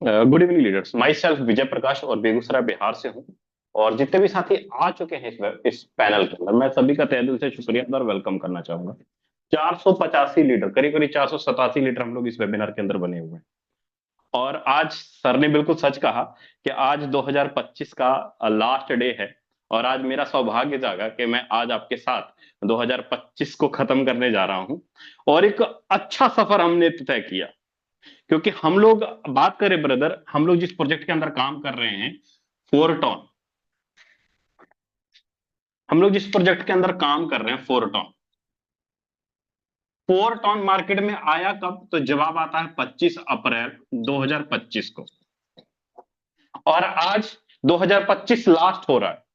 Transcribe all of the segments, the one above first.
Good evening leaders, myself Vijay Prakash और बेगूसराय बिहार से हूँ। और जितने भी साथी आ चुके हैं इस पैनल के अंदर, मैं सभी का तहे दिल से शुक्रिया और वेलकम करना चाहूंगा। 485 लीडर, करीब करीब 487 लीडर हम लोग इस वेबिनार के अंदर बने हुए हैं। और आज सर ने बिल्कुल सच कहा कि आज 2025 का लास्ट डे है। और आज मेरा सौभाग्य जागा कि मैं आज आपके साथ 2025 को खत्म करने जा रहा हूं। और एक अच्छा सफर हमने तय किया, क्योंकि हम लोग, बात करें ब्रदर, हम लोग जिस प्रोजेक्ट के अंदर काम कर रहे हैं, फोरटॉन, हम लोग जिस प्रोजेक्ट के अंदर काम कर रहे हैं फोरटॉन, फोरटॉन मार्केट में आया कब? तो जवाब आता है 25 अप्रैल 2025 को। और आज 2025 लास्ट हो रहा है।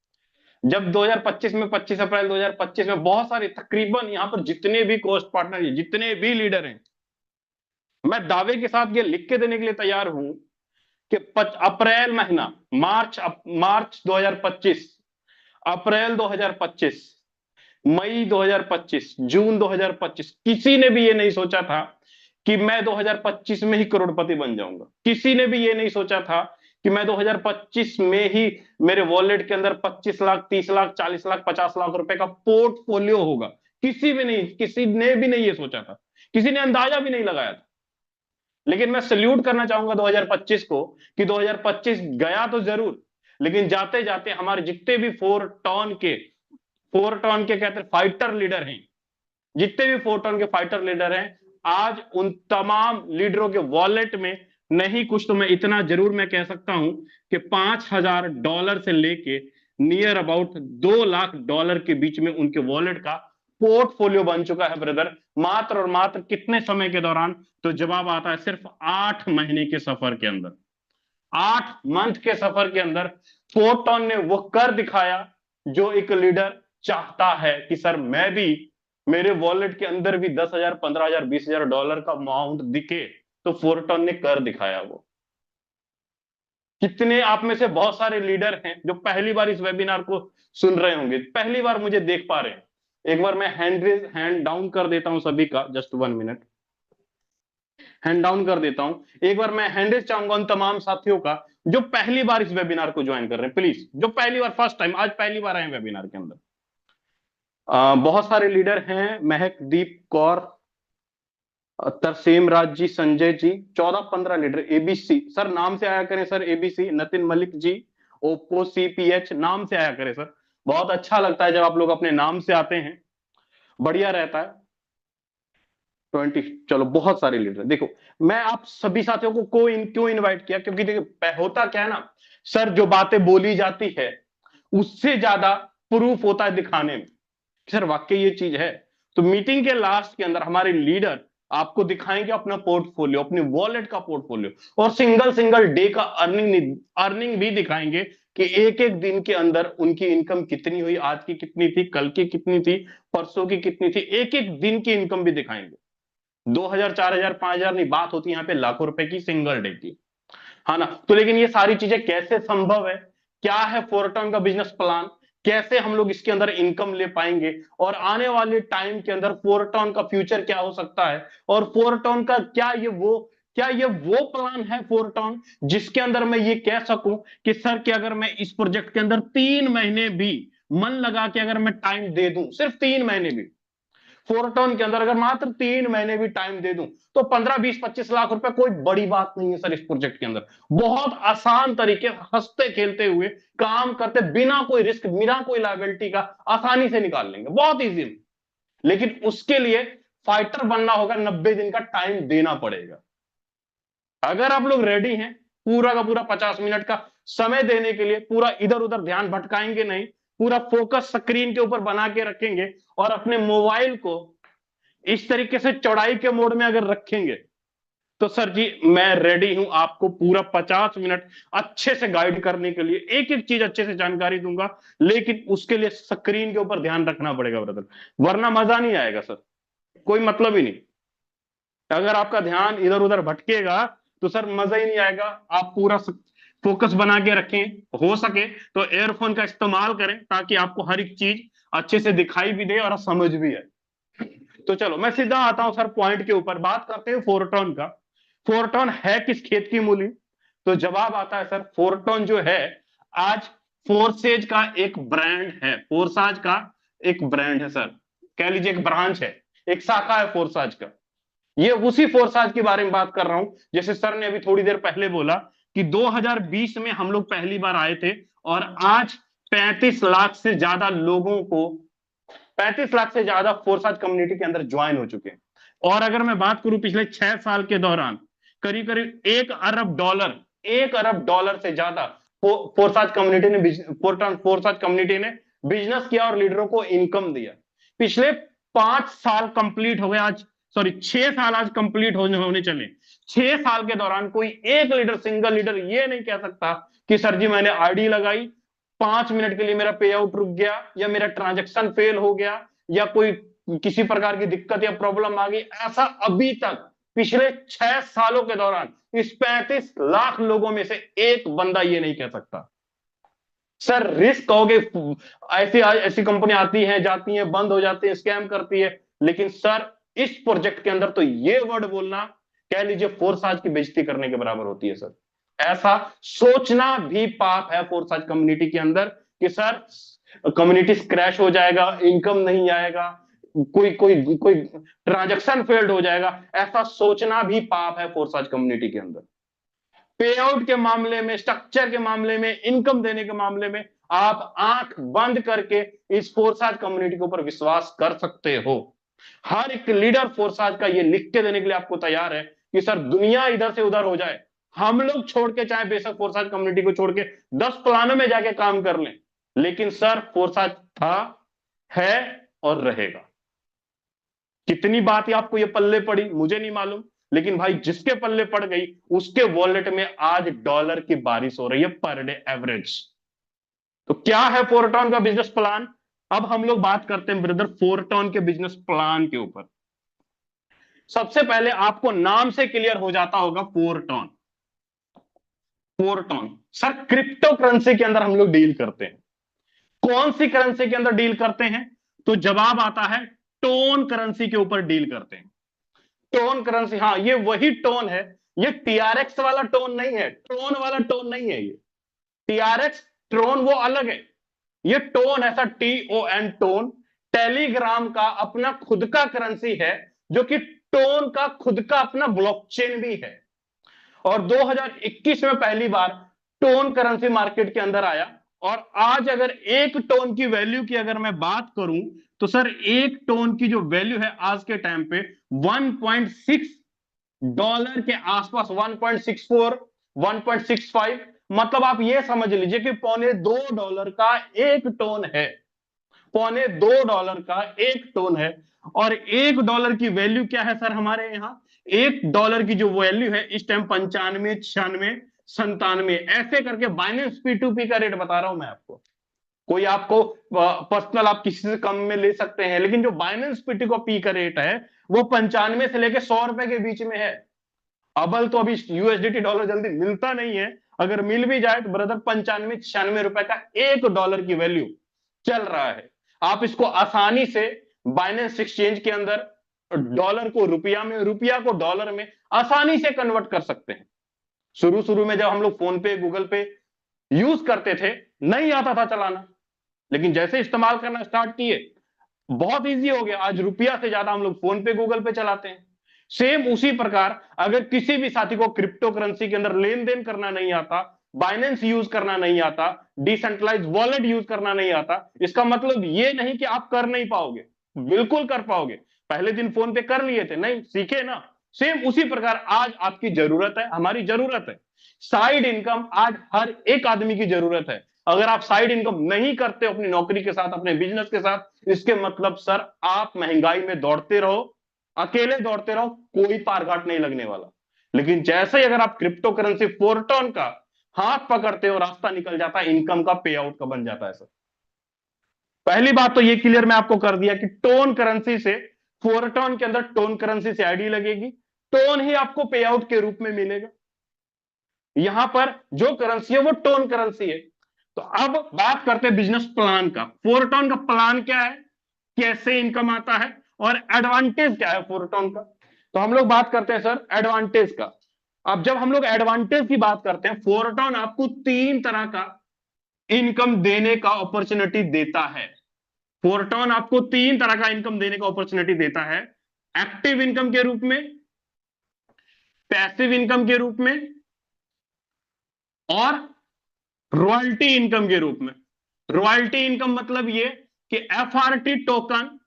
जब 2025 में 25 अप्रैल 2025 में बहुत सारे, तकरीबन यहां पर जितने भी कोस्ट पार्टनर, जितने भी लीडर हैं, मैं दावे के साथ ये लिख के देने के लिए तैयार हूं कि अप्रैल महीना, मार्च 2025, अप्रैल 2025, मई 2025, जून 2025, किसी ने भी ये नहीं सोचा था कि मैं 2025 में ही करोड़पति बन जाऊंगा। किसी ने भी ये नहीं सोचा था कि मैं 2025 में ही मेरे वॉलेट के अंदर 25 लाख, 30 लाख, 40 लाख, 50 लाख रुपए का पोर्टफोलियो होगा। किसी ने भी नहीं ये सोचा था। किसी ने अंदाजा भी नहीं लगाया था। लेकिन मैं सल्यूट करना चाहूंगा 2025 को, कि 2025 गया तो जरूर, लेकिन जाते जाते हमारे जितने भी फोर टॉन के कहते हैं फाइटर लीडर हैं, जितने भी फोर टॉन के फाइटर लीडर हैं, आज उन तमाम लीडरों के वॉलेट में, नहीं कुछ तो मैं इतना जरूर मैं कह सकता हूं कि $5,000 से लेके नियर अबाउट $2 लाख के बीच में उनके वॉलेट का पोर्टफोलियो बन चुका है ब्रदर। मात्र और मात्र कितने समय के दौरान? तो जवाब आता है सिर्फ 8 महीने के सफर के अंदर। 8 मंथ के सफर के अंदर फोर्टॉन ने वो कर दिखाया जो एक लीडर चाहता है कि सर मैं भी, मेरे वॉलेट के अंदर भी 10,000, 15,000, $20,000 का अमाउंट दिखे। तो फोर्टॉन ने कर दिखाया वो। कितने आप में से बहुत सारे लीडर हैं जो पहली बार इस वेबिनार को सुन रहे होंगे, पहली बार मुझे देख पा रहे हैं। एक बार मैं हैंड डाउन कर देता हूं सभी का, जस्ट 1 मिनट, हैंड डाउन कर देता हूं। एक बार मैं हैंडल चाहूंगा उन तमाम साथियों का जो पहली बार इस वेबिनार को ज्वाइन कर रहे हैं। प्लीज, जो पहली बार, फर्स्ट टाइम, आज पहली बार आए वेबिनार के अंदर। बहुत सारे लीडर हैं, महक दीप Kaur, Tarsem Raj ji, Sanjay ji, 14-15 leader. ABC sir नाम से आया करें sir, ABC Nitin Malik ji, Oppo CPH नाम से आया करें सर। बहुत अच्छा लगता है जब आप लोग अपने नाम से आते हैं, बढ़िया रहता है। 20, चलो बहुत सारे लीडर। देखो, मैं आप सभी साथियों को क्यों इनवाइट किया, क्योंकि देखो होता क्या है ना सर, जो बातें बोली जाती है उससे ज्यादा प्रूफ होता है दिखाने में, सर वाकई ये चीज है। तो मीटिंग के लास्ट के अंदर हमारे लीडर आपको दिखाएंगे अपना पोर्टफोलियो, अपने वॉलेट का पोर्टफोलियो, और सिंगल सिंगल डे का अर्निंग भी दिखाएंगे कि एक एक दिन के अंदर उनकी इनकम कितनी हुई, आज की कितनी थी, कल की कितनी थी, परसों की कितनी थी। एक एक दिन की इनकम भी दिखाएंगे। 2,000, 4,000, 5,000 नहीं, बात होती है यहाँ पे लाखों रुपए की सिंगल डे की, है ना। तो लेकिन ये सारी चीजें कैसे संभव है, क्या है फोरटॉन का बिजनेस प्लान, कैसे हम लोग इसके अंदर इनकम ले पाएंगे, और आने वाले टाइम के अंदर फोरटॉन का फ्यूचर क्या हो सकता है, और फोरटॉन का क्या ये वो प्लान है फोरटॉन जिसके अंदर मैं ये कह सकूं कि सर कि अगर मैं इस प्रोजेक्ट के अंदर 3 महीने भी मन लगा के अगर मैं टाइम दे दूं, सिर्फ 3 महीने भी, फोरटॉन के अंदर अगर मात्र 3 महीने भी टाइम दे दूं, तो 15, 20, 25 लाख रुपए कोई बड़ी बात नहीं है सर। इस प्रोजेक्ट के अंदर बहुत आसान तरीके, हंसते खेलते हुए, काम करते, बिना कोई रिस्क, बिना कोई लायबिलिटी का आसानी से निकाल लेंगे, बहुत इजी। लेकिन उसके लिए फाइटर बनना होगा, 90 दिन का टाइम देना पड़ेगा। अगर आप लोग रेडी हैं पूरा का पूरा 50 मिनट का समय देने के लिए, पूरा इधर उधर ध्यान भटकाएंगे नहीं, पूरा फोकस स्क्रीन के ऊपर बना के रखेंगे, और अपने मोबाइल को इस तरीके से चौड़ाई के मोड में अगर रखेंगे, तो सर जी मैं रेडी हूं आपको पूरा 50 मिनट अच्छे से गाइड करने के लिए, एक एक चीज अच्छे से जानकारी दूंगा। लेकिन उसके लिए स्क्रीन के ऊपर ध्यान रखना पड़ेगा ब्रदर, वरना मजा नहीं आएगा सर, कोई मतलब ही नहीं। अगर आपका ध्यान इधर उधर भटकेगा तो सर मजा ही नहीं आएगा। आप पूरा फोकस बना के रखें, हो सके तो एयरफोन का इस्तेमाल करें ताकि आपको हर एक चीज अच्छे से दिखाई भी दे और समझ भी आए। तो चलो मैं सीधा आता हूं सर पॉइंट के ऊपर, बात करते हैं फोरटॉन का। फोरटॉन है किस खेत की मूली? तो जवाब आता है सर फोरटोन जो है आज फोर्सेज का एक ब्रांड है, फोर्साज का एक ब्रांड है सर, कह लीजिए एक ब्रांच है, एक शाखा है फोर्साज का। ये उसी फोर्साज के बारे में बात कर रहा हूं, जैसे सर ने अभी थोड़ी देर पहले बोला कि 2020 में हम लोग पहली बार आए थे और आज 35 लाख से ज्यादा लोगों को, 35 लाख से ज्यादा फोर्साज कम्युनिटी के अंदर ज्वाइन हो चुके हैं। और अगर मैं बात करूं पिछले 6 साल के दौरान करीब करीब 1 अरब डॉलर, 1 अरब डॉलर से ज्यादा फोर्साज कम्युनिटी ने, फोर्साज कम्युनिटी ने बिजनेस किया और लीडरों को इनकम दिया। पिछले 5 साल कंप्लीट हो गए आज, सॉरी 6 साल आज कंप्लीट होने चले। 6 साल के दौरान कोई एक लीडर, सिंगल लीडर ये नहीं कह सकता कि सर जी मैंने आरडी लगाई, 5 मिनट के लिए मेरा पे आउट रुक गया, या मेरा ट्रांजेक्शन फेल हो गया, या कोई किसी प्रकार की दिक्कत या प्रॉब्लम आ गई। ऐसा अभी तक पिछले 6 सालों के दौरान इस 35 लाख लोगों में से एक बंदा ये नहीं कह सकता। सर रिस्क कहोगे, ऐसी ऐसी कंपनी आती हैं जाती हैं, बंद हो जाती है, स्कैम करती है, लेकिन सर इस प्रोजेक्ट के अंदर तो ये वर्ड बोलना कह लीजिए फोर्साज की बेइज्जती करने के बराबर होती है सर। ऐसा सोचना भी पाप है फोर्साज कम्युनिटी के अंदर कि सर कम्युनिटी क्रैश हो जाएगा, इनकम नहीं आएगा, कोई कोई कोई ट्रांजैक्शन फेल्ड हो जाएगा, ऐसा सोचना भी पाप है फोर्साज कम्युनिटी के अंदर। पे आउट के मामले में, स्ट्रक्चर के मामले में, इनकम देने के मामले में आप आंख बंद करके इस फोर्साज कम्युनिटी के ऊपर विश्वास कर सकते हो। हर एक लीडर फोर्साज का ये लिख के देने के लिए आपको तैयार है कि सर दुनिया इधर से उधर हो जाए, हम लोग छोड़ के चाहे बेशक फोर्साज कम्युनिटी को छोड़ के 10 प्लानों में जाके काम कर लें, लेकिन सर फोर्साज था, है और रहेगा। कितनी बात ही आपको ये पल्ले पड़ी मुझे नहीं मालूम, लेकिन भाई जिसके पल्ले पड़ गई उसके वॉलेट में आज डॉलर की बारिश हो रही है पर डे एवरेज। तो क्या है फोरटॉन का बिजनेस प्लान? अब हम लोग बात करते हैं ब्रदर फोरटॉन के बिजनेस प्लान के ऊपर। सबसे पहले आपको नाम से क्लियर हो जाता होगा फोरटॉन। फोरटॉन सर क्रिप्टो करेंसी के अंदर हम लोग डील करते हैं। कौन सी करेंसी के अंदर डील करते हैं? तो जवाब आता है टोन करेंसी के ऊपर डील करते हैं। टोन करेंसी, हाँ ये वही टोन है, ये टीआरएक्स वाला टोन नहीं है, टोन वाला टोन नहीं है। ये टीआरएक्स ट्रोन वो अलग है, ये टोन ऐसा TON टोन टेलीग्राम का अपना खुद का करेंसी है, जो कि टोन का खुद का अपना ब्लॉकचेन भी है। और 2021 में पहली बार टोन करेंसी मार्केट के अंदर आया। और आज अगर एक टोन की वैल्यू की अगर मैं बात करूं तो सर एक टोन की जो वैल्यू है आज के टाइम पे 1.6 डॉलर के आसपास, 1.64 1.65, मतलब आप ये समझ लीजिए कि $2.25 का एक टोन है, $2.25 का एक टोन है। और $1 की वैल्यू क्या है सर हमारे यहाँ? $1 की जो वैल्यू है इस टाइम 95, 96, 97, ऐसे करके बाइनेंस P2P का रेट बता रहा हूं मैं आपको। कोई आपको पर्सनल आप किसी से कम में ले सकते हैं, लेकिन जो बाइनेंस P2P का रेट है वो 95 से लेके $100 के बीच में है। अबल तो अभी USDT डॉलर जल्दी मिलता नहीं है, अगर मिल भी जाए तो ब्रदर 95, 96 रुपए का $1 की वैल्यू चल रहा है। आप इसको आसानी से बाइनेंस एक्सचेंज के अंदर डॉलर को रुपया में, रुपया को डॉलर में आसानी से कन्वर्ट कर सकते हैं। शुरू शुरू में जब हम लोग फोन पे, गूगल पे यूज करते थे नहीं आता था चलाना, लेकिन जैसे इस्तेमाल करना स्टार्ट किए बहुत इजी हो गया। आज रुपया से ज्यादा हम लोग फोन पे, गूगल पे चलाते हैं। सेम उसी प्रकार अगर किसी भी साथी को क्रिप्टो करेंसी के अंदर लेन देन करना नहीं आता, बाइनेंस यूज करना नहीं आता, डिसेंट्रलाइज वॉलेट यूज करना नहीं आता, इसका मतलब ये नहीं कि आप कर नहीं पाओगे, बिल्कुल कर पाओगे। पहले दिन फोन पे कर लिए थे, नहीं सीखे ना, सेम उसी प्रकार आज आपकी जरूरत है, हमारी जरूरत है। साइड इनकम आज हर एक आदमी की जरूरत है। अगर आप साइड इनकम नहीं करते अपनी नौकरी के साथ, अपने बिजनेस के साथ, इसके मतलब सर आप महंगाई में दौड़ते रहो, अकेले दौड़ते रहो, कोई पार घाट नहीं लगने वाला। लेकिन जैसे ही अगर आप क्रिप्टो करेंसी फोरटॉन का हाथ पकड़ते हो, रास्ता निकल जाता है, इनकम का, पे आउट का बन जाता है सर। पहली बात तो ये क्लियर मैं आपको कर दिया कि टोन करेंसी से, फोरटॉन के अंदर टोन करेंसी से आईडी लगेगी, टोन ही आपको पे आउट के रूप में मिलेगा। यहां पर जो करेंसी है वो टोन करेंसी है। तो अब बात करते हैं बिजनेस प्लान का। फोरटॉन का प्लान क्या है, कैसे इनकम आता है और एडवांटेज क्या है फोरटॉन का। तो हम लोग बात करते हैं सर एडवांटेज का। अब जब हम लोग एडवांटेज की बात करते हैं, फोरटॉन आपको 3 तरह का इनकम देने का अपॉर्चुनिटी देता है। फोरटॉन आपको 3 तरह का इनकम देने का अपॉर्चुनिटी देता है, एक्टिव इनकम के रूप में, पैसिव इनकम के रूप में, और रॉयल्टी इनकम के रूप में। रॉयल्टी इनकम मतलब ये कि एफआरटी टोकन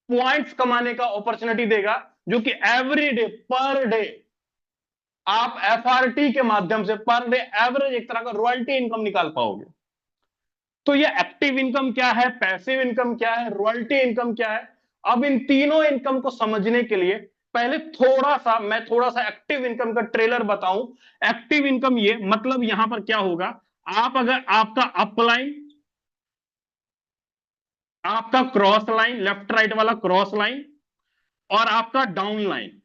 पॉइंट्स कमाने का अपॉर्चुनिटी देगा, जो कि एवरी डे, पर डे आप एफआरटी के माध्यम से पर डे एवरेज एक तरह का रॉयल्टी इनकम निकाल पाओगे। तो ये एक्टिव इनकम क्या है, पैसिव इनकम क्या है, रॉयल्टी इनकम क्या है। अब इन तीनों इनकम को समझने के लिए पहले मैं थोड़ा सा एक्टिव इनकम का ट्रेलर बताऊं। एक्टिव इनकम ये मतलब यहां पर क्या होगा, आप अगर आपका अपलाइन, आपका क्रॉस लाइन, लेफ्ट राइट वाला क्रॉस लाइन, और आपका डाउन लाइन,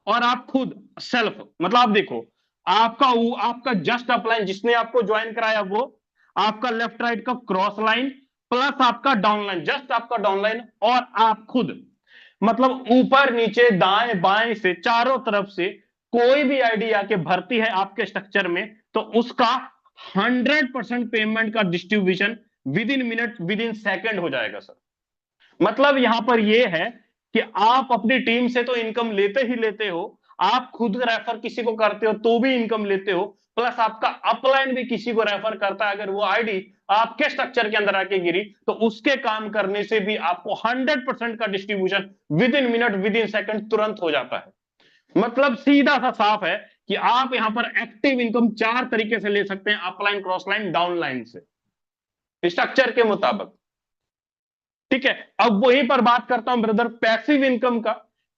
और आप खुद सेल्फ, मतलब आप देखो, आपका जस्ट अपलाइन जिसने आपको ज्वाइन कराया वो, आपका लेफ्ट राइट का क्रॉस लाइन, प्लस आपका डाउन लाइन, जस्ट आपका डाउन लाइन, और आप खुद, मतलब ऊपर नीचे दाएं बाएं से चारों तरफ से कोई भी आईडी आके भर्ती है आपके स्ट्रक्चर में, तो उसका 100% पेमेंट का distribution with in minute, with in second हो जाएगा सर। मतलब यहां पर यह है कि आप अपनी टीम से तो इनकम लेते ही लेते हो, आप खुद रेफर किसी को करते हो तो भी इनकम लेते हो, प्लस आपका अपलाइन भी किसी को रेफर करता है, अगर वो आईडी आपके स्ट्रक्चर के अंदर आके गिरी तो उसके काम करने से भी आपको 100% का distribution with in minute, with in second तुरंत हो जाता है। मतलब सीधा सा साफ है कि आप यहां पर एक्टिव इनकम 4 तरीके से ले सकते हैं, upline, cross line, down line से, स्ट्रक्चर के मुताबिक। ठीक है, अब वहीं पर बात करता हूं ब्रदर पैसिव इनकम का।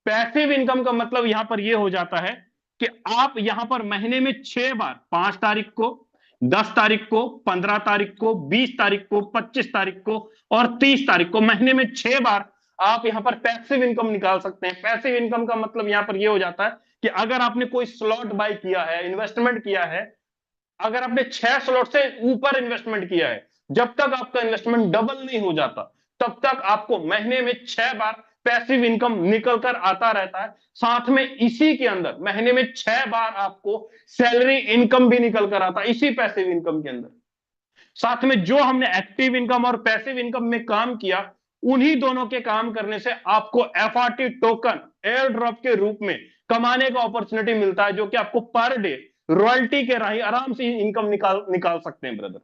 पैसिव इनकम का मतलब यहां पर यह हो जाता है कि आप यहां पर महीने में 6 बार, 5 तारीख को, 10 तारीख को, 15 तारीख को, 20 तारीख को, 25 तारीख को और 30 तारीख को, महीने में 6 बार आप यहां पर पैसिव इनकम निकाल सकते हैं। पैसिव इनकम का मतलब यहां पर यह हो जाता है कि अगर आपने कोई स्लॉट बाय किया है, इन्वेस्टमेंट किया है, अगर आपने 6 स्लॉट से ऊपर इन्वेस्टमेंट किया है, जब तक आपका इन्वेस्टमेंट डबल नहीं हो जाता तब तक आपको महीने में 6 बार पैसिव इनकम निकल कर आता रहता है। साथ में इसी के अंदर महीने में 6 बार आपको सैलरी इनकम भी निकल कर आता है, इसी पैसिव इनकम के अंदर। साथ में जो हमने एक्टिव इनकम और पैसिव इनकम में काम किया, उन्हीं दोनों के काम करने से आपको एफआरटी टोकन एयर ड्रॉप के रूप में कमाने का अपॉर्चुनिटी मिलता है, जो कि आपको पर डे रॉयल्टी के राही आराम से इनकम निकाल सकते हैं ब्रदर।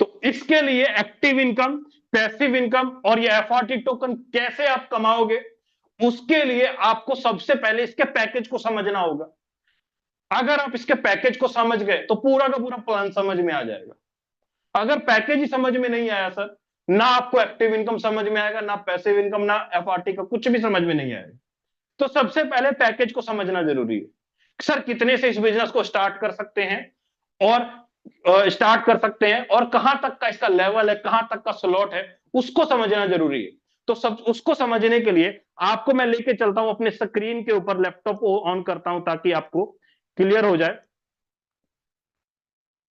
तो इसके लिए एक्टिव इनकम, पैसिव इनकम और ये एफआरटी टोकन कैसे आप कमाओगे, उसके लिए आपको सबसे पहले इसके पैकेज को समझना होगा। अगर आप इसके पैकेज को समझ गए तो पूरा का पूरा प्लान समझ में आ जाएगा। अगर पैकेज ही समझ में नहीं आया सर, ना आपको एक्टिव इनकम समझ में आएगा, ना पैसिव इनकम, ना एफआरटी का, कुछ भी समझ में नहीं आएगा। तो सबसे पहले पैकेज को समझना जरूरी है। सर कितने से इस बिजनेस को स्टार्ट कर सकते हैं, और कहां तक का इसका लेवल है, कहां तक का स्लॉट है, उसको समझना जरूरी है। तो सब उसको समझने के लिए आपको मैं लेके चलता हूं अपने स्क्रीन के ऊपर, लैपटॉप को ऑन करता हूं ताकि आपको क्लियर हो जाए।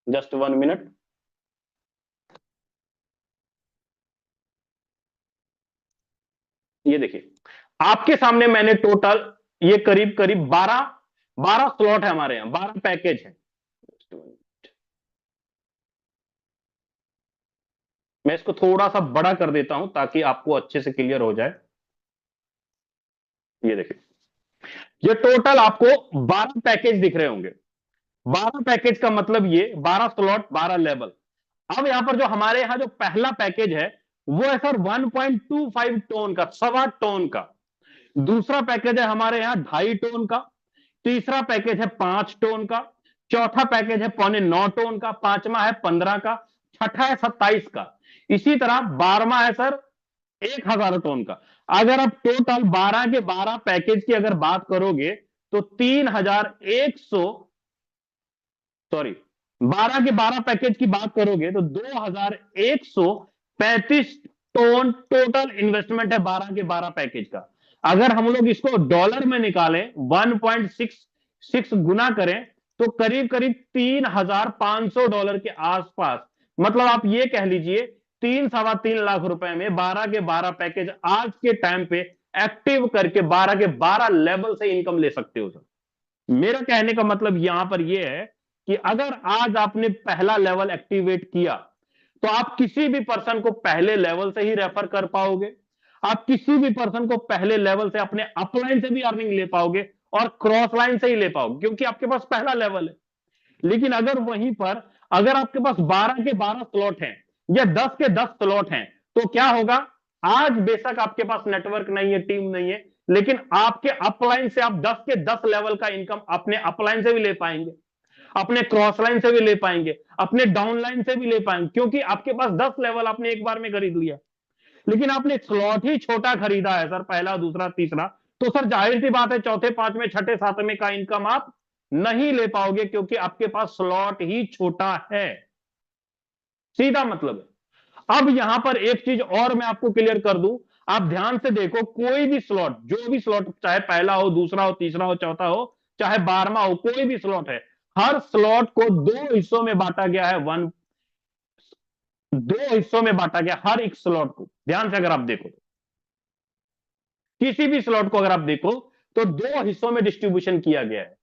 Just 1 minute. ये देखिए आपके सामने मैंने टोटल, ये करीब करीब 12 स्लॉट है हमारे यहां, 12 पैकेज है। मैं इसको थोड़ा सा बड़ा कर देता हूं ताकि आपको अच्छे से क्लियर हो जाए। ये देखिए, ये टोटल आपको 12 पैकेज दिख रहे होंगे। 12 पैकेज का मतलब ये 12 स्लॉट, 12 लेवल। अब यहां पर जो हमारे यहां जो पहला पैकेज है वो है सर 1.25 टोन का, 1.25 टोन का। दूसरा पैकेज है हमारे यहां 2.5 टोन का। तीसरा पैकेज है 5 टोन का। चौथा पैकेज है 9.25 टोन का। पांचवा है 15 का। छठा है 27 का। इसी तरह 12वां है सर 1000 टोन का। अगर आप टोटल 12 के 12 पैकेज की अगर बात करोगे तो 3100, सॉरी, 12 के 12 पैकेज की बात करोगे तो 2135 टोन टोटल इन्वेस्टमेंट है 12 के 12 पैकेज का। अगर हम लोग इसको डॉलर में निकालें, 1.66 गुना करें तो करीब करीब $3500 के आसपास, मतलब आप ये कह लीजिए 3-3.25 लाख रुपए में 12 के 12 पैकेज आज के टाइम पे एक्टिव करके 12 के 12 लेवल से इनकम ले सकते हो सर। मेरा कहने का मतलब यहां पर यह है कि अगर आज आपने पहला लेवल एक्टिवेट किया तो आप किसी भी पर्सन को पहले लेवल से ही रेफर कर पाओगे, आप किसी भी पर्सन को पहले लेवल से अपने अपलाइन से भी अर्निंग ले पाओगे और क्रॉस लाइन से ही ले पाओगे, क्योंकि आपके पास पहला लेवल है। लेकिन अगर वहीं पर अगर आपके पास 12 के 12 स्लॉट हैं या 10 के 10 स्लॉट हैं तो क्या होगा? आज बेशक आपके पास नेटवर्क नहीं है, टीम नहीं है, लेकिन आपके अपलाइन से आप 10 के 10 लेवल का इनकम अपने अपलाइन से भी ले पाएंगे, अपने क्रॉस लाइन से भी ले पाएंगे, अपने डाउन लाइन से भी ले पाएंगे, क्योंकि आपके पास 10 लेवल आपने एक बार में खरीद लिया। लेकिन आपने स्लॉट ही छोटा खरीदा है सर, पहला दूसरा तीसरा, तो सर जाहिर सी बात है चौथे पांचवें छठे सातवें का इनकम आप नहीं ले पाओगे, क्योंकि आपके पास स्लॉट ही छोटा है। सीधा मतलब है। अब यहां पर एक चीज और मैं आपको क्लियर कर दूं, आप ध्यान से देखो, कोई भी स्लॉट, जो भी स्लॉट, चाहे पहला हो, दूसरा हो, तीसरा हो, चौथा हो, चाहे 12वां हो, कोई भी स्लॉट है, हर स्लॉट को दो हिस्सों में बांटा गया है। दो हिस्सों में बांटा गया हर एक स्लॉट को। ध्यान से अगर आप देखो, किसी भी स्लॉट को अगर आप देखो तो दो हिस्सों में डिस्ट्रीब्यूशन किया गया है।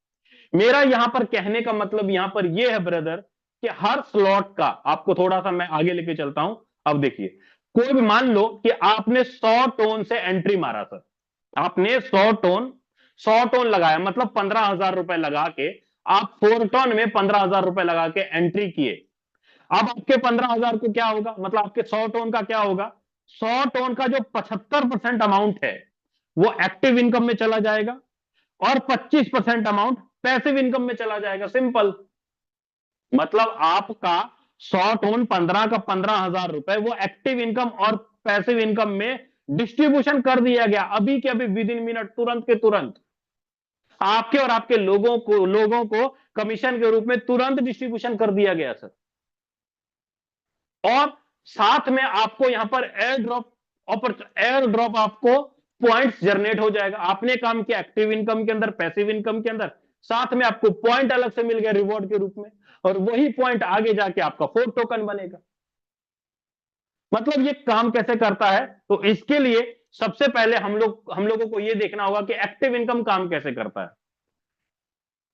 मेरा यहां पर कहने का मतलब यहां पर यह है ब्रदर कि हर स्लॉट का, आपको थोड़ा सा मैं आगे लेके चलता हूं। अब देखिए, कोई भी मान लो कि आपने 100 टोन से एंट्री मारा सर, आपने 100 टोन लगाया, मतलब 15,000 रुपए लगा के आप 4 टन में 15,000 रुपए लगा के एंट्री किए। अब आपके 15,000 को क्या होगा, मतलब आपके 100 टोन का क्या होगा? 100 टोन का जो 75% अमाउंट है वो एक्टिव इनकम में चला जाएगा और 25% अमाउंट पैसिव इनकम में चला जाएगा। सिंपल मतलब आपका 100 टोन 15 का 15,000 रुपए वो एक्टिव इनकम और पैसिव इनकम में डिस्ट्रीब्यूशन कर दिया गया, अभी के अभी, विद इन मिनट, तुरंत के तुरंत आपके और आपके लोगों को कमीशन के रूप में तुरंत डिस्ट्रीब्यूशन कर दिया गया सर। और साथ में आपको यहां पर एयर ड्रॉप आपको पॉइंट्स जनरेट हो जाएगा। आपने काम किया एक्टिव इनकम के अंदर, पैसिव इनकम के अंदर, साथ में आपको पॉइंट अलग से मिल गया रिवॉर्ड के रूप में, और वही पॉइंट आगे जाके आपका 4 टोकन बनेगा। मतलब ये काम कैसे करता है, तो इसके लिए सबसे पहले हम लोगों को यह देखना होगा कि एक्टिव इनकम काम कैसे करता है।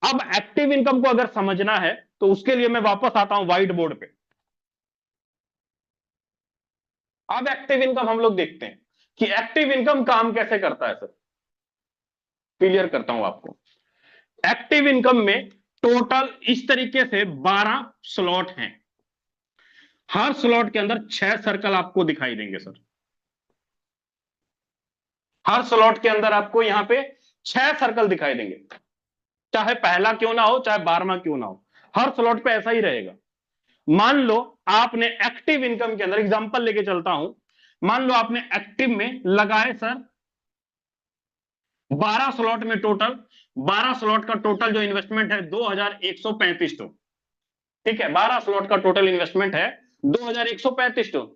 अब एक्टिव इनकम को अगर समझना है तो उसके लिए मैं वापस आता हूं व्हाइट बोर्ड पे। अब एक्टिव इनकम हम लोग देखते हैं कि एक्टिव इनकम काम कैसे करता है सर। क्लियर करता हूं आपको। एक्टिव इनकम में टोटल इस तरीके से 12 स्लॉट हैं। हर स्लॉट के अंदर 6 सर्कल आपको दिखाई देंगे सर। हर स्लॉट के अंदर आपको यहां पे 6 सर्कल दिखाई देंगे, चाहे पहला क्यों ना हो, चाहे 12वां क्यों ना हो, हर स्लॉट पे ऐसा ही रहेगा। मान लो आपने एक्टिव इनकम के अंदर, एग्जांपल लेके चलता हूं, मान लो आपने एक्टिव में लगाए सर 12 स्लॉट में, टोटल 12 स्लॉट का टोटल जो इन्वेस्टमेंट है 2135 टन। ठीक है, 12 स्लॉट का टोटल इन्वेस्टमेंट है 2135 टन।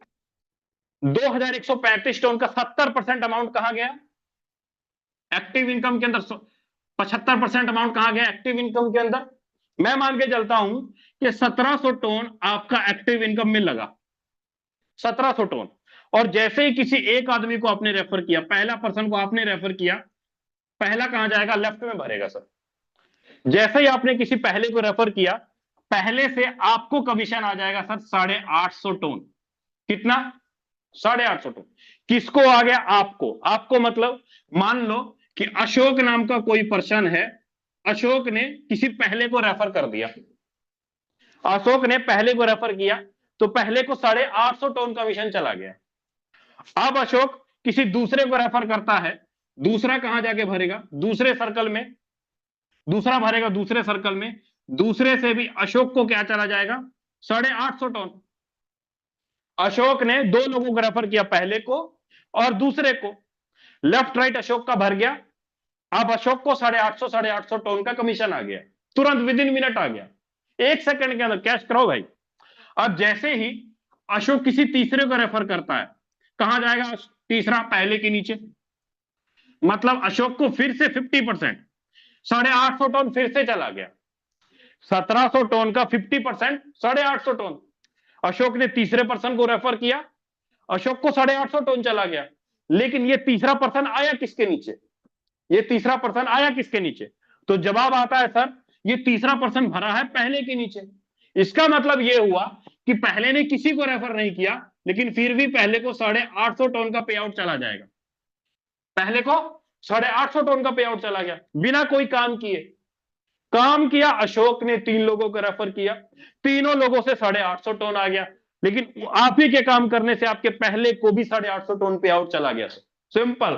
2135 टन का 70% अमाउंट कहां गया? एक्टिव इनकम के अंदर। 75% अमाउंट कहां गया एक्टिव इनकम के अंदर? मैं मान के चलता हूं कि 1700 टन आपका एक्टिव इनकम में लगा, 1700 टन। और जैसे ही किसी एक आदमी को आपने रेफर किया, पहला पर्सन को आपने रेफर किया, पहला कहां जाएगा? लेफ्ट में भरेगा सर। जैसे ही आपने किसी पहले को रेफर किया, पहले से आपको कमीशन आ जाएगा सर 850 टन। कितना? 850 टन। किसको आ गया? आपको। आपको मतलब मान लो कि अशोक नाम का कोई पर्सन है, अशोक ने किसी पहले को रेफर कर दिया, अशोक ने पहले को रेफर किया, तो पहले को 850 टन कमीशन चला गया। अब अशोक किसी दूसरे को रेफर करता है, दूसरा कहां जाके भरेगा? दूसरे सर्कल में। दूसरा भरेगा दूसरे सर्कल में, दूसरे से भी अशोक को क्या चला जाएगा? 850 टन। अशोक ने दो लोगों को रेफर किया, पहले को और दूसरे को, लेफ्ट राइट अशोक का भर गया। अब अशोक को 850 टन का कमीशन आ गया, तुरंत विद इन मिनट आ गया, 1 सेकंड के अंदर कैश कराओ भाई। अब जैसे ही अशोक किसी तीसरे को रेफर करता है, कहां जाएगा? तीसरा पहले के नीचे। मतलब अशोक को फिर से 50%, 850 टन फिर से चला गया। 1700 टन का 50%, 850 टन। अशोक ने तीसरे पर्सन को रेफर किया, अशोक को 850 टन चला गया। लेकिन ये तीसरा पर्सन आया किसके नीचे? ये तीसरा पर्सन आया किसके नीचे? तो जवाब आता है सर ये तीसरा पर्सन भरा है पहले के नीचे। इसका मतलब ये हुआ कि पहले ने किसी को रेफर नहीं किया, लेकिन फिर भी पहले को 850 टन का पे आउट चला जाएगा। पहले को 850 टन का पे आउट चला गया बिना कोई काम किए। काम किया अशोक ने, 3 लोगों को रेफर किया, तीनों लोगों से 850 टन आ गया, लेकिन आप ही के काम करने से आपके पहले को भी 850 टन पे आउट चला गया। सिंपल,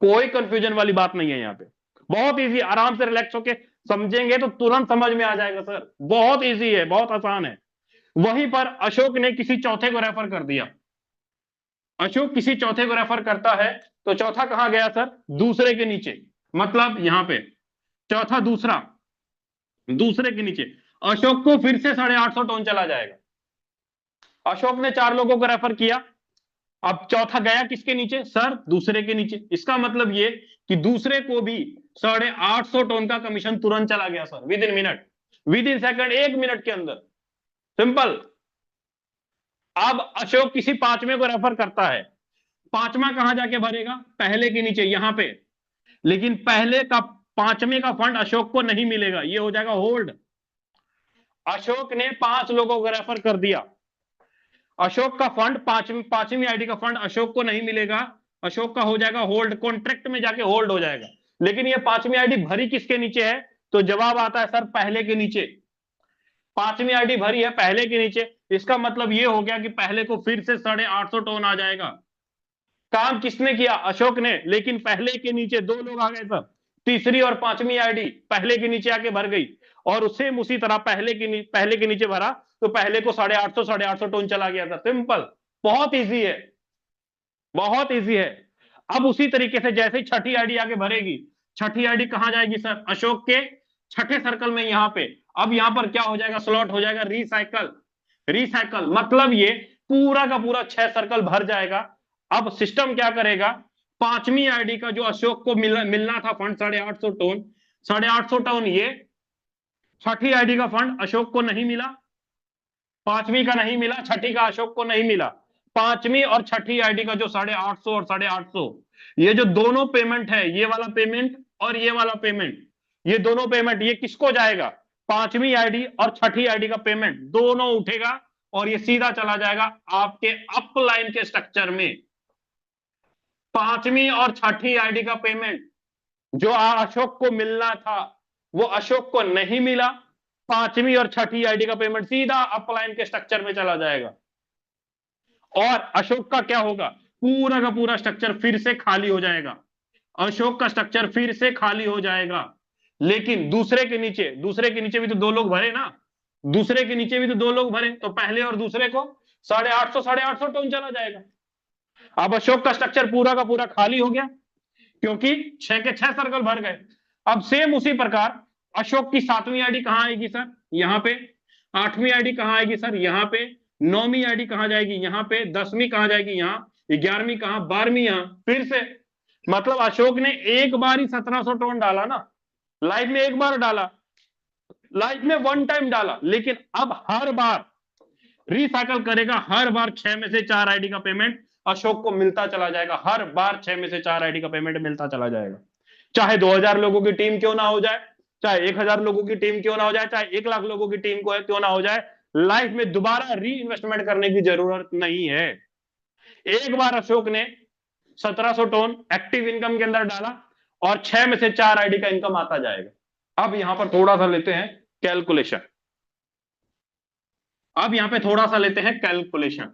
कोई कंफ्यूजन वाली बात नहीं है यहाँ पे। बहुत इजी, आराम से रिलैक्स होके समझेंगे तो तुरंत समझ में आ जाएगा सर। बहुत इजी है, बहुत आसान है। वहीं पर अशोक ने किसी चौथे को रेफर कर दिया। अशोक किसी चौथे को रेफर करता है तो चौथा कहां गया सर? दूसरे के नीचे। मतलब यहां पे चौथा दूसरा, दूसरे के नीचे अशोक को फिर से 850 टन चला जाएगा। अशोक ने 4 लोगों को रेफर किया, अब चौथा गया किसके नीचे सर? दूसरे के नीचे। इसका मतलब ये कि दूसरे को भी 850 टन का कमीशन तुरंत चला गया sir, with in minute, with in second, 1 minute के अंदर। सिंपल। अब अशोक किसी पांचवें को रेफर करता है, पांचवा कहां जाके भरेगा? पहले के नीचे, यहां पे। लेकिन पहले का पांचवें का फंड अशोक को नहीं मिलेगा, ये हो जाएगा होल्ड। अशोक ने 5 लोगों को रेफर कर दिया, अशोक का फंड पांचवी आईडी का फंड अशोक को नहीं मिलेगा, अशोक का हो जाएगा होल्ड, कॉन्ट्रैक्ट में जाके होल्ड हो जाएगा। लेकिन ये पांचवी आईडी भरी किसके नीचे है? तो जवाब आता है सर पहले के नीचे। पांचवी आईडी भरी है पहले के नीचे, इसका मतलब ये हो गया कि पहले को फिर से 850 टन आ जाएगा। काम किसने किया? अशोक ने, लेकिन पहले के नीचे 2 लोग आ गए सर, तीसरी और पांचवी आईडी पहले के नीचे आके भर गई, और उससे उसी तरह पहले के नीचे भरा तो पहले को 850 टन चला गया था। सिंपल, बहुत इजी है, बहुत इजी है। अब उसी तरीके से जैसे ही छठी आईडी आगे भरेगी, छठी आईडी कहां जाएगी सर? अशोक के छठे सर्कल में, यहां पे। अब यहां पर क्या हो जाएगा? स्लॉट हो जाएगा रिसाइकल। रिसाइकल मतलब ये पूरा का पूरा 6 सर्कल भर जाएगा। अब सिस्टम क्या करेगा? पांचवी आईडी का जो अशोक को मिलना था फंड 850 टन, 850 टन, ये छठी आईडी का फंड अशोक को नहीं मिला, पांचवी का नहीं मिला, छठी का अशोक को नहीं मिला। पांचवी और छठी आईडी का जो 850 और 850, ये जो दोनों पेमेंट है, ये वाला पेमेंट और ये वाला पेमेंट, ये दोनों पेमेंट ये किसको जाएगा? पांचवी आईडी और छठी आईडी का पेमेंट दोनों उठेगा और ये सीधा चला जाएगा आपके अपलाइन के स्ट्रक्चर में। पांचवी और छठी आईडी का पेमेंट जो अशोक को मिलना था वो अशोक को नहीं मिला, पांचवी और छठी आईडी का पेमेंट सीधा अपलाइन के स्ट्रक्चर में चला जाएगा, और अशोक का क्या होगा? पूरा का पूरा स्ट्रक्चर फिर से खाली हो जाएगा, अशोक का स्ट्रक्चर फिर से खाली हो जाएगा। लेकिन दूसरे के नीचे भी तो 2 लोग भरे ना, दूसरे के नीचे भी तो 2 लोग भरे, तो पहले और दूसरे को 850 टन चला जाएगा। अब अशोक का स्ट्रक्चर पूरा का पूरा खाली हो गया क्योंकि 6 के 6 सर्कल भर गए। अब सेम उसी प्रकार अशोक की 7वीं आईडी कहां आएगी सर? यहां पे। 8वीं आईडी कहां आएगी सर? यहां पे। 9वीं आईडी कहां जाएगी? यहां पे। 10वीं कहां जाएगी? यहां। 11वीं कहां? 12वीं यहां। फिर से मतलब अशोक ने एक बार ही 1700 टन डाला ना, लाइफ में एक बार डाला, लाइफ में 1 टाइम डाला, लेकिन अब हर बार रिसाइकल करेगा, हर बार 6 में से 4 आईडी का पेमेंट अशोक को मिलता चला जाएगा, हर बार 6 में से 4 आईडी का पेमेंट मिलता चला जाएगा। चाहे 2000 लोगों की टीम क्यों ना हो जाए, चाहे 1000 लोगों की टीम क्यों ना हो जाए, चाहे 1 लाख लोगों की टीम को क्यों ना हो जाए, लाइफ में दोबारा री इन्वेस्टमेंट करने की जरूरत नहीं है। एक बार अशोक ने 1700 टन एक्टिव इनकम के अंदर डाला और 6 में से 4 आईडी का इनकम आता जाएगा। अब यहां पर थोड़ा सा लेते हैं कैलकुलेशन, अब यहां पे थोड़ा सा लेते हैं कैलकुलेशन।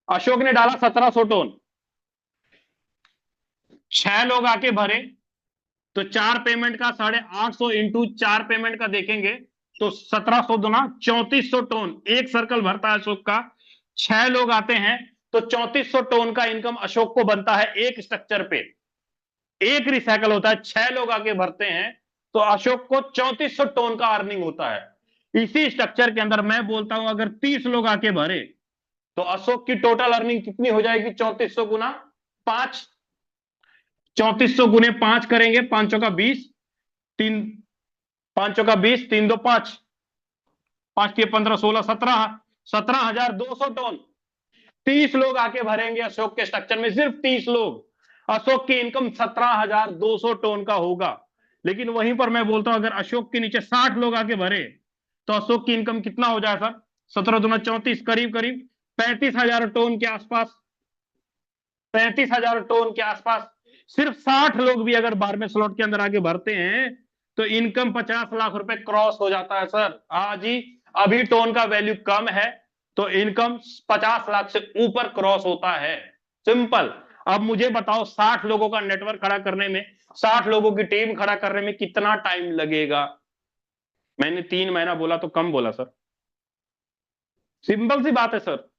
अशोक ने डाला 1700 टन, 6 लोग आके भरे, तो 4 पेमेंट का 850 इंटू 4 पेमेंट का देखेंगे तो 1700 दुना 3400 टन एक सर्कल भरता है अशोक का। 6 लोग आते हैं तो 3400 टन का इनकम अशोक को बनता है एक स्ट्रक्चर पे। एक रिसाइकल होता है, 6 लोग आके भरते हैं तो अशोक को 3400 टन का अर्निंग होता है। इसी स्ट्रक्चर के अंदर मैं बोलता हूं अगर 30 लोग आके भरे तो अशोक की टोटल अर्निंग कितनी हो जाएगी? 3400 गुना 5, 3400 गुने 5 करेंगे, 5 का 20, 3 5 का 20, 3 2 5, 5 के 15 16 17, 17,200 टन। 30 लोग आके भरेंगे अशोक के स्ट्रक्चर में, सिर्फ 30 लोग। अशोक की इनकम 17,200 टन का होगा। लेकिन वहीं पर मैं बोलता हूं अगर अशोक के नीचे 60 लोग आके भरे तो अशोक की इनकम कितना हो जाए सर? 17 दूना 34, करीब करीब 35,000 टन के आसपास, 35,000 टन के आसपास। सिर्फ 60 लोग भी अगर 12वें स्लॉट के अंदर आके भरते हैं तो इनकम 50 लाख रुपए क्रॉस हो जाता है सर। हाँ जी, अभी टोन का वैल्यू कम है तो इनकम 50 लाख से ऊपर क्रॉस होता है, सिंपल। अब मुझे बताओ 60 लोगों का नेटवर्क खड़ा करने में, 60 लोगों की टीम खड़ा करने में कितना टाइम लगेगा? मैंने 3 महीना बोला तो कम बोला सर? सिंपल सी बात है सर।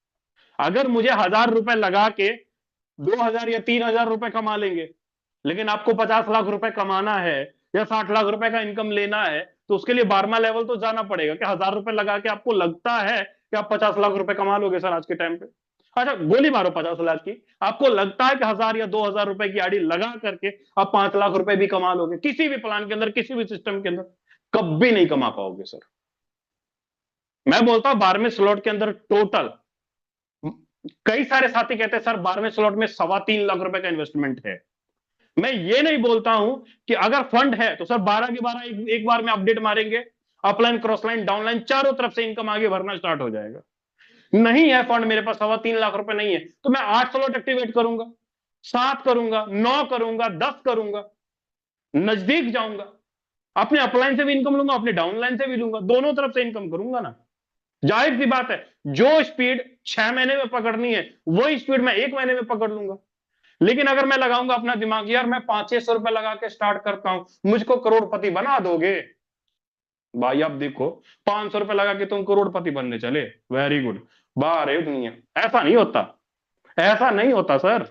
अगर मुझे 1,000 रुपए लगा के 2,000 या 3,000 रुपए कमा लेंगे, लेकिन आपको 50 लाख रुपए कमाना है या 60 लाख रुपए का इनकम लेना है तो उसके लिए 12वां लेवल तो जाना पड़ेगा। क्या 1,000 रुपए लगा के आपको लगता है कि आप 50 लाख रुपए कमा लोगे सर आज के टाइम पे? अच्छा गोली मारो 50 लाख की, आपको लगता है कि 1,000 या 2,000 रुपए की आड़ी लगा करके आप 5 लाख रुपए भी कमा लोगे? किसी भी प्लान के अंदर, किसी भी सिस्टम के अंदर कभी नहीं कमा पाओगे सर। मैं बोलता हूं 12वें स्लॉट के अंदर टोटल, कई सारे साथी कहते हैं सर 12वें स्लॉट में 3.25 लाख रुपए का इन्वेस्टमेंट है। मैं ये नहीं बोलता हूं कि अगर फंड है तो सर 12 के 12 एक बार में अपडेट मारेंगे, अपलाइन क्रॉसलाइन डाउनलाइन चारों तरफ से इनकम आगे भरना स्टार्ट हो जाएगा। नहीं है फंड मेरे पास, 3.25 लाख रुपए नहीं है तो मैं 8 स्लॉट एक्टिवेट करूंगा, 7 करूंगा, 9 करूंगा, 10 करूंगा, नजदीक जाऊंगा, अपने अपलाइन से भी इनकम लूंगा, अपने डाउनलाइन से भी लूंगा, दोनों तरफ से इनकम करूंगा ना। जाहिर सी बात है, जो स्पीड 6 महीने में पकड़नी है वही स्पीड मैं 1 महीने में पकड़ लूंगा। लेकिन अगर मैं लगाऊंगा अपना दिमाग, यार मैं 500-600 रुपए लगा के स्टार्ट करता हूं, मुझको करोड़पति बना दोगे? भाई आप देखो, 500 रुपए लगा के तुम करोड़पति बनने चले, वेरी गुड, बाहर है दुनिया। ऐसा नहीं होता, ऐसा नहीं होता सर,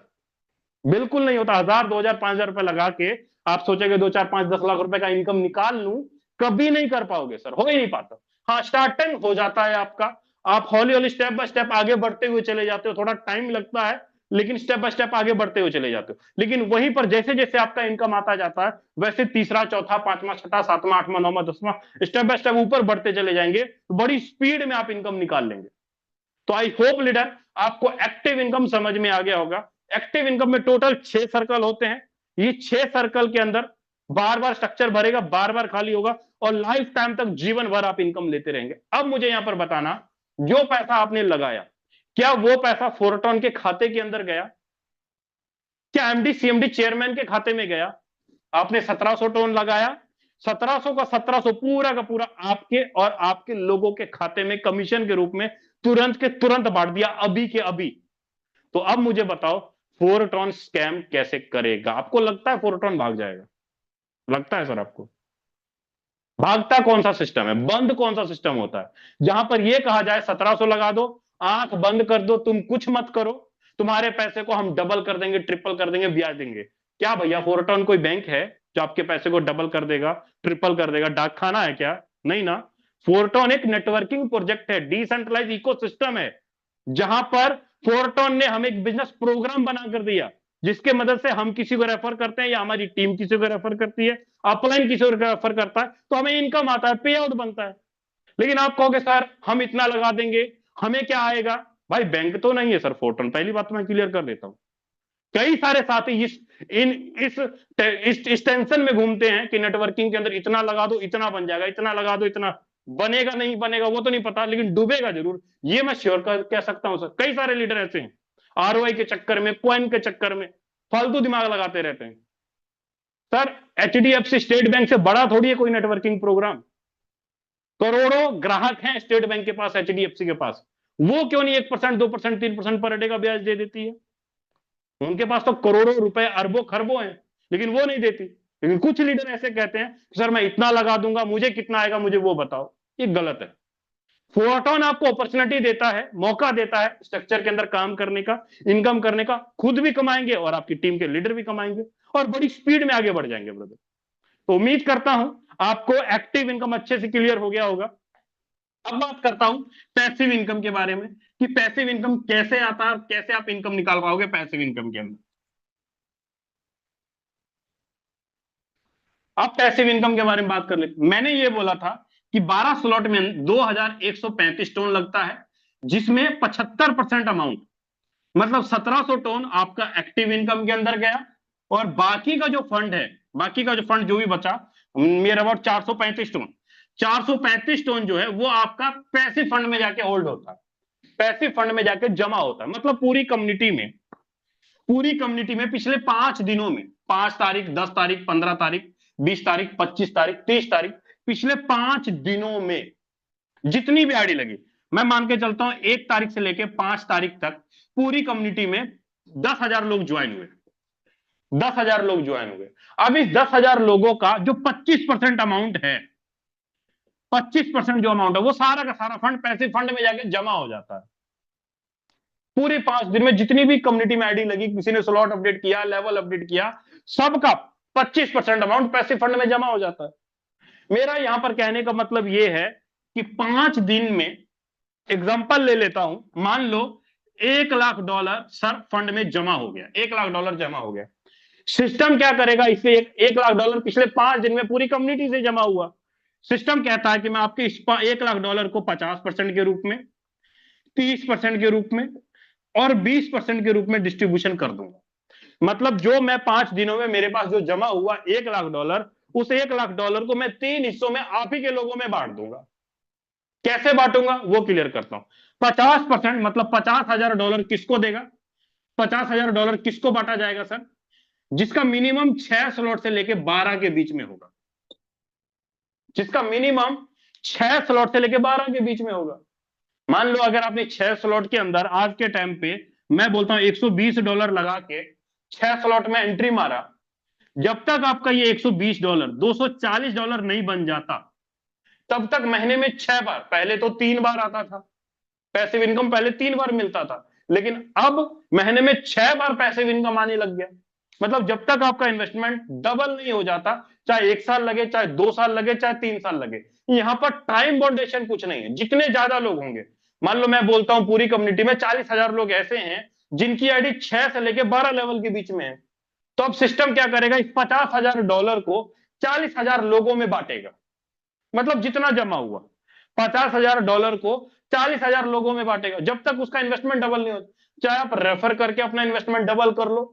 बिल्कुल नहीं होता। 1,000, 2,000, 5,000 रुपए लगा के आप सोचेंगे 2, 4, 5, 10 लाख रुपए का इनकम निकाल लूं, कभी नहीं कर पाओगे सर, हो ही नहीं पाता। हाँ स्टार्टिंग हो जाता है आपका, आप हौली हौली स्टेप बाय स्टेप आगे बढ़ते हुए चले जाते हो, थोड़ा टाइम लगता है लेकिन स्टेप बाय स्टेप आगे बढ़ते हुए चले जाते हो। लेकिन वहीं पर जैसे जैसे आपका इनकम आता जाता है वैसे तीसरा, चौथा, पांचवा, छठा, सातवां, आठवां, नौवां, 10वां स्टेप बाय स्टेप ऊपर बढ़ते चले जाएंगे, तो बड़ी स्पीड में आप इनकम निकाल लेंगे। तो आई होप लीडर आपको एक्टिव इनकम समझ में आ गया होगा। एक्टिव इनकम में टोटल 6 सर्कल होते हैं। ये 6 सर्कल के अंदर बार बार स्ट्रक्चर भरेगा, बार बार खाली होगा और लाइफ टाइम तक जीवन भर आप इनकम लेते रहेंगे। अब मुझे यहां पर बताना, जो पैसा आपने लगाया क्या वो पैसा फोरटॉन के खाते के अंदर गया? क्या एमडी सीएमडी चेयरमैन के खाते में गया? आपने 1700 टन लगाया, 1700 का 1700 पूरा का पूरा आपके और आपके लोगों के खाते में कमीशन के रूप में तुरंत के तुरंत बांट दिया, अभी के अभी। तो अब मुझे बताओ फोरटॉन स्कैम कैसे करेगा? आपको लगता है फोरटॉन भाग जाएगा? लगता है सर आपको? भागता कौन सा सिस्टम है, बंद कौन सा सिस्टम होता है जहां पर यह कहा जाए 1700 लगा दो, आंख बंद कर दो, तुम कुछ मत करो, तुम्हारे पैसे को हम डबल कर देंगे, ट्रिपल कर देंगे, ब्याज देंगे? क्या भैया फोरटॉन कोई बैंक है जो आपके पैसे को डबल कर देगा, ट्रिपल कर देगा? डाक खाना है क्या? नहीं ना। फोरटॉन एक नेटवर्किंग प्रोजेक्ट है, डिसेंट्रलाइज इकोसिस्टम है, जहां पर फोरटॉन ने हमें एक बिजनेस प्रोग्राम बना कर दिया जिसके मदद से हम किसी को रेफर करते हैं या हमारी टीम किसी को रेफर करती है, अपलाइन किसी को रेफर करता है तो हमें इनकम आता है, पे आउट बनता है। लेकिन आप कहोगे सर हम इतना लगा देंगे हमें क्या आएगा? भाई बैंक तो नहीं है सर फोरटॉन, पहली बात तो मैं क्लियर कर देता हूं। कई सारे साथी इस टेंशन में घूमते हैं कि नेटवर्किंग के अंदर इतना लगा दो इतना बन जाएगा, इतना लगा दो इतना बनेगा, नहीं बनेगा वो तो नहीं पता लेकिन डूबेगा जरूर, ये मैं श्योर कह सकता हूं सर। कई सारे लीडर ऐसे हैं आरओआई के चक्कर में, कॉइन के चक्कर में फालतू दिमाग लगाते रहते हैं। सर एचडीएफसी स्टेट बैंक से बड़ा थोड़ी है कोई नेटवर्किंग प्रोग्राम, करोड़ों ग्राहक हैं स्टेट बैंक के पास, एचडीएफसी के पास, वो क्यों नहीं 1%, 2%, 3% पर डे का ब्याज दे देती है? उनके पास तो करोड़ों रुपए, अरबों खरबों हैं लेकिन वो नहीं देती। लेकिन कुछ लीडर ऐसे कहते हैं सर मैं इतना लगा दूंगा, मुझे कितना आएगा मुझे वो बताओ। ये गलत है। फोरटॉन आपको अपॉर्चुनिटी देता है, मौका देता है स्ट्रक्चर के अंदर काम करने का, इनकम करने का, खुद भी कमाएंगे और आपकी टीम के लीडर भी कमाएंगे और बड़ी स्पीड में आगे बढ़ जाएंगे ब्रदर। तो उम्मीद करता हूं आपको एक्टिव इनकम अच्छे से क्लियर हो गया होगा। अब बात करता हूं पैसिव इनकम के बारे में कि पैसिव इनकम कैसे आता है, कैसे आप इनकम निकाल पाओगे पैसिव इनकम के अंदर। अब पैसिव इनकम के बारे में बात कर लेते। मैंने ये बोला था कि 12 स्लॉट में 2,135 टन लगता है जिसमें 75% अमाउंट मतलब 1700 टन आपका एक्टिव इनकम के अंदर गया, और बाकी का जो फंड है, बाकी का जो फंड जो भी बचा, नियर अबाउट 435 टन, 435 टन जो है वो आपका पैसिव फंड में जाके होल्ड होता है, पैसिव फंड में जाके जमा होता है। मतलब पूरी कम्युनिटी में पिछले 5 दिनों में, 5 तारीख, 10 तारीख, 15 तारीख, 20 तारीख, 25 तारीख, 30 तारीख, पिछले 5 दिनों में जितनी भी आईडी लगी, मैं मान के चलता हूं 1 तारीख से लेके 5 तारीख तक पूरी कम्युनिटी में 10,000 लोग ज्वाइन हुए, 10,000 लोग ज्वाइन हुए। अब इस 10,000 लोगों का जो 25% अमाउंट है, 25% जो अमाउंट है वो सारा का सारा फंड पैसिव फंड में जाके जमा हो जाता है। पूरे 5 दिन में जितनी भी कम्युनिटी में आईडी लगी, किसी ने स्लॉट अपडेट किया, लेवल अपडेट किया, सबका 25% अमाउंट पैसिव फंड में जमा हो जाता है। मेरा यहां पर कहने का मतलब यह है कि 5 दिन में, एग्जांपल ले लेता हूं, मान लो $1,00,000 सर फंड में जमा हो गया, $1,00,000 जमा हो गया। सिस्टम क्या करेगा, इससे $1,00,000 पिछले 5 दिन में पूरी कम्युनिटी से जमा हुआ, सिस्टम कहता है कि मैं आपके इस $1,00,000 को 50% के रूप में, 30% के रूप में और 20% के रूप में डिस्ट्रीब्यूशन कर दूंगा। मतलब जो मैं 5 दिनों में मेरे पास जो जमा हुआ $1,00,000, उस $1,00,000 को मैं 3 हिस्सों में आप ही के लोगों में बांट दूंगा। कैसे बांटूंगा वो क्लियर करता हूं। 50% मतलब $50,000 किसको देगा, $50,000 किसको बांटा जाएगा सर, जिसका मिनिमम 6 स्लॉट से लेके 12 के बीच में होगा, जिसका मिनिमम 6 स्लॉट से लेके 12 के बीच में होगा। मान लो अगर आपने 6 स्लॉट के अंदर आज के टाइम पे मैं बोलता हूं $120 लगा के 6 स्लॉट में एंट्री मारा, जब तक आपका ये $120 $240 नहीं बन जाता, तब तक महीने में 6 बार, पहले तो 3 बार आता था पैसिव इनकम, पहले 3 बार मिलता था, लेकिन अब महीने में 6 बार पैसिव इनकम आने लग गया। मतलब जब तक आपका इन्वेस्टमेंट डबल नहीं हो जाता, चाहे 1 साल लगे, चाहे 2 साल लगे, चाहे 3 साल लगे, यहां पर टाइम बाउंडेशन कुछ नहीं है। जितने ज्यादा लोग होंगे, मान लो मैं बोलता हूं पूरी कम्युनिटी में 40,000 लोग ऐसे हैं जिनकी आईडी 6 से लेके 12 लेवल के बीच में है, तो अब सिस्टम क्या करेगा, इस $50,000 को 40,000 लोगों में बांटेगा। मतलब जितना जमा हुआ $50,000 को 40,000 लोगों में बांटेगा, जब तक उसका इन्वेस्टमेंट डबल नहीं होता। चाहे आप रेफर करके अपना इन्वेस्टमेंट डबल कर लो,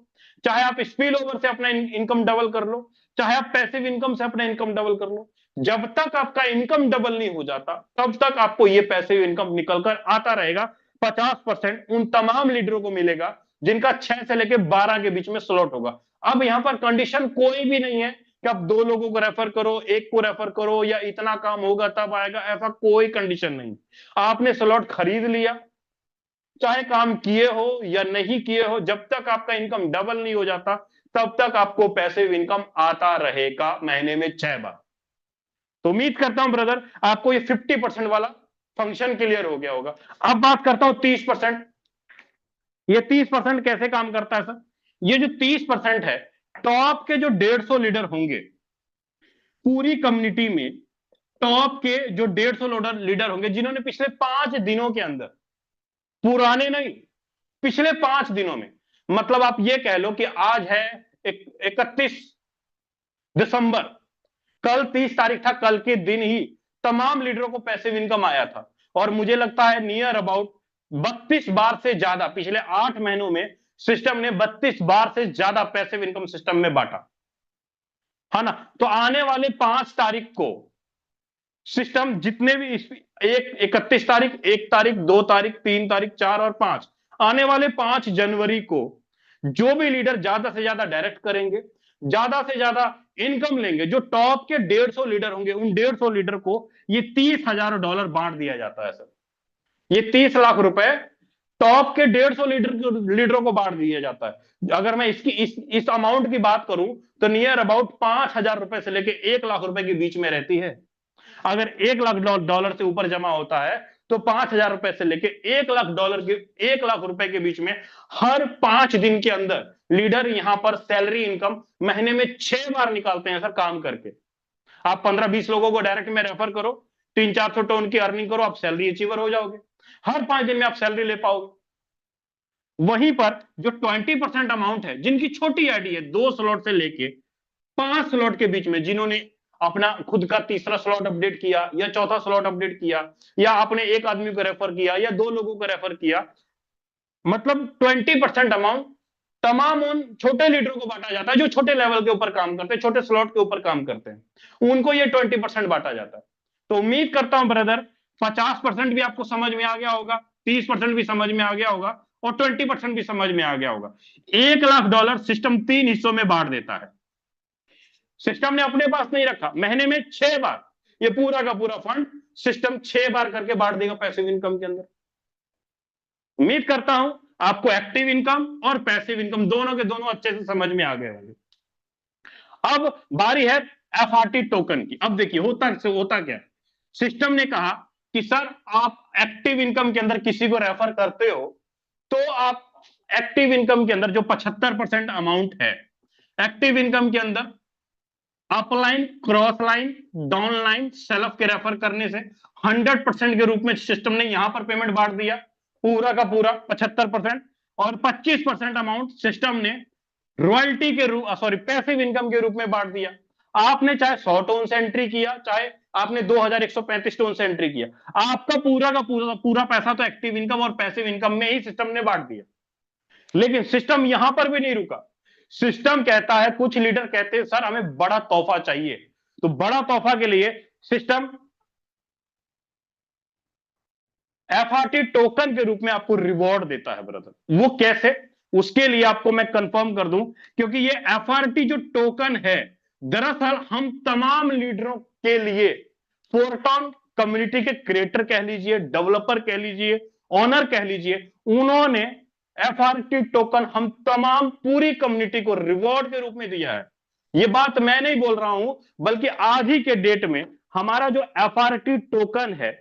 चाहे आप स्पिल ओवर से अपना इनकम डबल कर लो, चाहे आप पैसिव इनकम से अपना इनकम डबल कर लो, जब तक आपका इनकम डबल नहीं हो जाता तब तक आपको ये पैसिव इनकम निकलकर आता रहेगा। 50% उन तमाम लीडरों को मिलेगा जिनका 6 से लेकर 12 के बीच में स्लॉट होगा। अब यहां पर कंडीशन कोई भी नहीं है कि आप 2 लोगों को रेफर करो, 1 को रेफर करो, या इतना काम होगा तब आएगा, ऐसा कोई कंडीशन नहीं। आपने स्लॉट खरीद लिया, चाहे काम किए हो या नहीं किए हो, जब तक आपका इनकम डबल नहीं हो जाता तब तक आपको पैसिव इनकम आता रहेगा महीने में 6 बार। तो उम्मीद करता हूं ब्रदर आपको ये 50% वाला फंक्शन क्लियर हो गया होगा। अब बात करता हूं 30%। ये 30% कैसे काम करता है सर, ये जो 30% है, टॉप के जो 150 लीडर होंगे पूरी कम्युनिटी में, टॉप के जो 150 लीडर होंगे जिन्होंने पिछले 5 दिनों के अंदर, पुराने नहीं, पिछले 5 दिनों में, मतलब आप ये कह लो कि आज है 31 दिसंबर, कल 30 तारीख था, कल के दिन ही तमाम लीडरों को पैसिव इनकम आया था, और मुझे लगता है नियर अबाउट 32 बार से ज्यादा, पिछले 8 महीनों में सिस्टम ने 32 बार से ज्यादा पैसिव इनकम सिस्टम में बांटा है ना। तो आने वाले 5 तारीख को सिस्टम जितने भी 31 तारीख, 1 तारीख, 2 तारीख, 3 तारीख, 4 और 5, आने वाले 5 जनवरी को जो भी लीडर ज्यादा से ज्यादा डायरेक्ट करेंगे, ज्यादा से ज्यादा इनकम लेंगे, जो टॉप के 150 लीडर होंगे, उन 150 लीडर को ये $30,000 बांट दिया जाता है सर। ये 30 लाख रुपए टॉप के 150 लीडरों को बांट दिया जाता है। अगर मैं इसकी इस अमाउंट की बात करूं तो नियर अबाउट $5,000 से लेके $1,00,000 के बीच में रहती है। अगर $1,00,000 से ऊपर जमा होता है तो $5,000 से लेके $1,00,000 के बीच में हर 5 दिन के अंदर लीडर यहां पर सैलरी इनकम महीने में 6 बार निकालते हैं सर काम करके। आप 15-20 लोगों को डायरेक्ट में रेफर करो, 300-400 टन की अर्निंग करो, आप सैलरी अचीवर हो जाओगे, हर 5 दिन में आप सैलरी ले पाओगे। वहीं पर जो 20% अमाउंट है, जिनकी छोटी आईडी है, 2 स्लॉट से लेके 5 स्लॉट के बीच में, जिन्होंने अपना खुद का तीसरा स्लॉट अपडेट किया या चौथा स्लॉट अपडेट किया, या आपने एक आदमी को रेफर किया या 2 लोगों को रेफर किया, मतलब 20% अमाउंट तमाम उन छोटे लीडरों को बांटा जाता है जो छोटे लेवल के ऊपर काम करते हैं, छोटे स्लॉट के ऊपर काम करते हैं, उनको ये 20% बांटा जाता है। तो उम्मीद करता हूं ब्रदर 50% भी आपको समझ में आ गया होगा, 30% भी समझ में आ गया होगा और 20% भी समझ में आ गया होगा। $1,00,000 सिस्टम 3 हिस्सों में बांट देता है। सिस्टम ने अपने पास नहीं रखा, महीने में 6 बार ये पूरा का पूरा फंड सिस्टम 6 बार करके बांट देगा पैसिव इनकम के अंदर। उम्मीद करता हूं आपको एक्टिव इनकम और पैसिव इनकम दोनों के दोनों अच्छे से समझ में आ गए होंगे। अब बारी है एफआरटी टोकन की। अब देखिए होता क्या, सिस्टम ने कहा कि सर आप एक्टिव इनकम के अंदर किसी को रेफर करते हो तो आप एक्टिव इनकम के अंदर जो 75% अमाउंट है एक्टिव इनकम के अंदर upline, cross line, down line, self के रेफर करने से 100% के रूप में सिस्टम ने यहां पर पेमेंट बांट दिया, पूरा का पूरा 75%। और 25% अमाउंट सिस्टम ने रॉयल्टी के रूप पैसिव इनकम के रूप में बांट दिया। आपने चाहे 100 टोन से एंट्री किया, चाहे आपने 2135 टोन से एंट्री किया, आपका पूरा का पूरा पैसा तो एक्टिव इनकम और पैसिव इनकम में ही सिस्टम ने बांट दिया। लेकिन सिस्टम यहां पर भी नहीं रुका। सिस्टम कहता है, कुछ लीडर कहते हैं सर हमें बड़ा तोहफा चाहिए, तो बड़ा तोहफा के लिए सिस्टम एफआरटी टोकन के रूप में आपको रिवॉर्ड देता है ब्रदर। वो कैसे, उसके लिए आपको मैं कंफर्म कर दूं, क्योंकि ये एफआरटी जो टोकन है दरअसल हम तमाम लीडरों के लिए, फोरटॉन कम्युनिटी के क्रिएटर कह लीजिए, डेवलपर कह लीजिए, ऑनर कह लीजिए, उन्होंने एफआरटी टोकन हम तमाम पूरी कम्युनिटी को रिवॉर्ड के रूप में दिया है। ये बात मैं नहीं बोल रहा हूं, बल्कि आज ही के डेट में हमारा जो एफआरटी टोकन है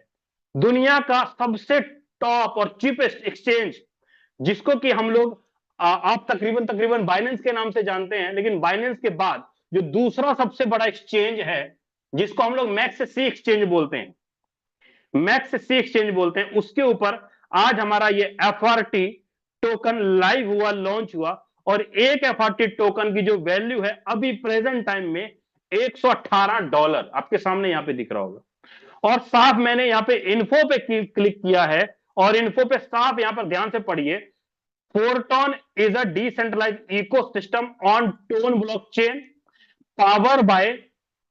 दुनिया का सबसे टॉप और चीपेस्ट एक्सचेंज, जिसको कि हम लोग आप तकरीबन तकरीबन बाइनेंस के नाम से जानते हैं, लेकिन बाइनेंस के बाद जो दूसरा सबसे बड़ा एक्सचेंज है जिसको हम लोग मैक्स सी एक्सचेंज बोलते हैं, मैक्स सी एक्सचेंज बोलते हैं, उसके ऊपर आज हमारा ये एफआरटी टोकन लाइव हुआ, लॉन्च हुआ। और एक एफआरटी टोकन की जो वैल्यू है अभी प्रेजेंट टाइम में $118 आपके सामने यहां पे दिख रहा होगा। और साफ मैंने यहां पे इन्फो पे क्लिक किया है और इन्फो पे साफ यहां पर ध्यान से पढ़िए, Forton is a decentralized ecosystem on TON blockchain power by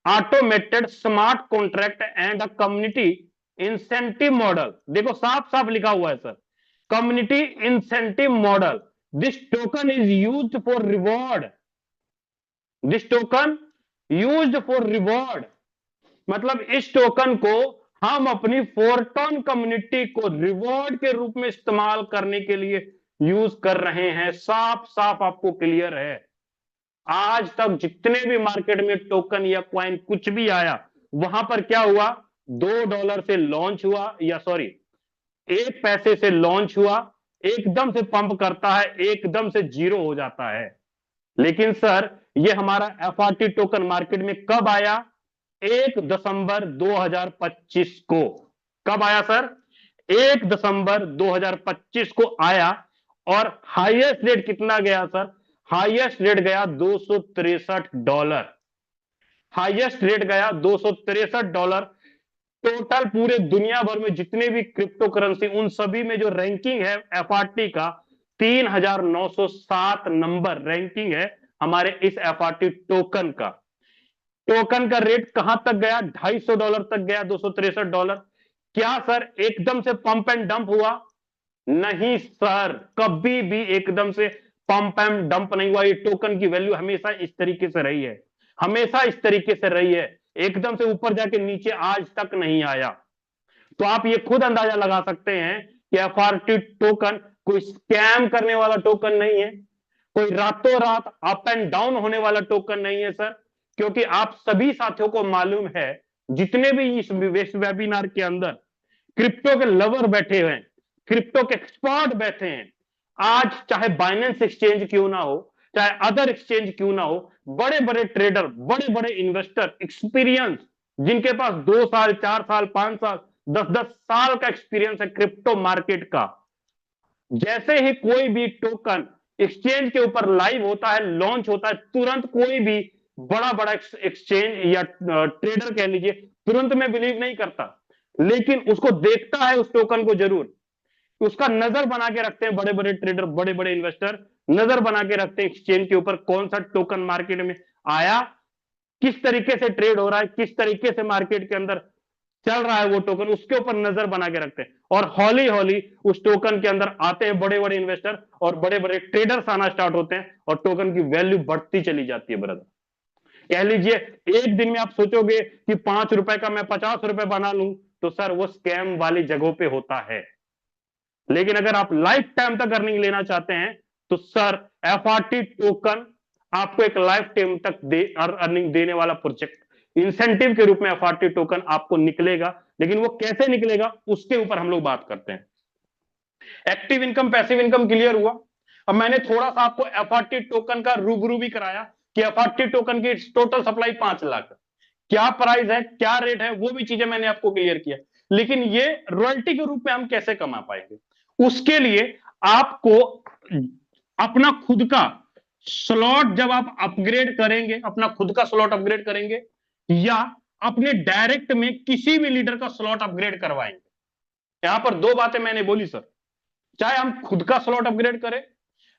automated smart contract and a community incentive model. देखो साफ साफ लिखा हुआ है sir, community incentive model. This token is used for reward, this token used for reward, मतलब इस token को हम अपनी फोरटॉन कम्युनिटी को रिवॉर्ड के रूप में इस्तेमाल करने के लिए यूज कर रहे हैं। साफ साफ आपको क्लियर है, आज तक जितने भी मार्केट में टोकन या क्वाइन कुछ भी आया, वहां पर क्या हुआ, $2 से लॉन्च हुआ, या सॉरी 1 पैसे से लॉन्च हुआ, एकदम से पंप करता है, एकदम से जीरो हो जाता है। लेकिन सर ये हमारा एफआरटी टोकन मार्केट में कब आया, 1 दिसंबर 2025 को। कब आया सर, 1 दिसंबर 2025 को आया। और हाईएस्ट रेट कितना गया सर, हाईएस्ट रेट गया $263, हाईएस्ट रेट गया $263। टोटल पूरे दुनिया भर में जितने भी क्रिप्टो करेंसी, उन सभी में जो रैंकिंग है एफआरटी का 3907 नंबर रैंकिंग है हमारे इस एफआरटी टोकन का। टोकन का रेट कहां तक गया, $250 तक गया, $263। क्या सर एकदम से पंप एंड डंप हुआ, नहीं सर, कभी भी एकदम से पंप एंड डंप नहीं हुआ। ये टोकन की वैल्यू हमेशा इस तरीके से रही है, हमेशा इस तरीके से रही है, एकदम से ऊपर जाके नीचे आज तक नहीं आया। तो आप ये खुद अंदाजा लगा सकते हैं कि एफआरटी टोकन कोई स्कैम करने वाला टोकन नहीं है, कोई रातों रात अप एंड डाउन होने वाला टोकन नहीं है सर। क्योंकि आप सभी साथियों को मालूम है, जितने भी इस वेबिनार के अंदर क्रिप्टो के लवर बैठे हुए हैं, क्रिप्टो के एक्सपर्ट बैठे हैं, आज चाहे बाइनेंस एक्सचेंज क्यों ना हो, चाहे अदर एक्सचेंज क्यों ना हो, बड़े बड़े ट्रेडर, बड़े बड़े इन्वेस्टर, एक्सपीरियंस, जिनके पास 2 साल 4 साल 5 साल 10-10 साल का एक्सपीरियंस है क्रिप्टो मार्केट का, जैसे ही कोई भी टोकन एक्सचेंज के ऊपर लाइव होता है, लॉन्च होता है, तुरंत कोई भी बड़ा बड़ा एक्सचेंज या ट्रेडर कह लीजिए, तुरंत में बिलीव नहीं करता, लेकिन उसको देखता है उस टोकन को जरूर। उसका नजर बना के रखते हैं बड़े बड़े ट्रेडर, बड़े बड़े इन्वेस्टर नजर बना के रखते हैं एक्सचेंज के ऊपर, कौन सा टोकन मार्केट में आया, किस तरीके से ट्रेड हो रहा है, किस तरीके से मार्केट के अंदर चल रहा है वो टोकन, उसके ऊपर नजर बना के रखते हैं। और हौली हौली उस टोकन के अंदर आते हैं बड़े बड़े इन्वेस्टर और बड़े बड़े ट्रेडर्स आना स्टार्ट होते हैं और टोकन की वैल्यू बढ़ती चली जाती है ब्रदर। कह लीजिए एक दिन में आप सोचोगे कि 5 रुपए का मैं 50 रुपए बना लूं, तो सर वो स्कैम वाली जगहों पे होता है। लेकिन अगर आप लाइफ टाइम तक अर्निंग लेना चाहते हैं तो सर एफआरटी टोकन आपको एक लाइफ टाइम तक अर्निंग देने वाला प्रोजेक्ट, इंसेंटिव के रूप में एफआरटी टोकन आपको निकलेगा। लेकिन वो कैसे निकलेगा उसके ऊपर हम लोग बात करते हैं। Active income, passive income clear हुआ। अब मैंने थोड़ा सा आपको एफआरटी टोकन का रूबरू भी कराया कि एफआरटी टोकन की टोटल सप्लाई 5 लाख, क्या प्राइस है, क्या रेट है, वो भी चीजें मैंने आपको क्लियर किया। लेकिन ये रॉयल्टी के रूप में हम कैसे कमा पाएंगे, उसके लिए आपको अपना खुद का स्लॉट, जब आप अपग्रेड करेंगे, अपना खुद का स्लॉट अपग्रेड करेंगे या अपने डायरेक्ट में किसी भी लीडर का स्लॉट अपग्रेड करवाएंगे। यहां पर दो बातें मैंने बोली सर, चाहे हम खुद का स्लॉट अपग्रेड करें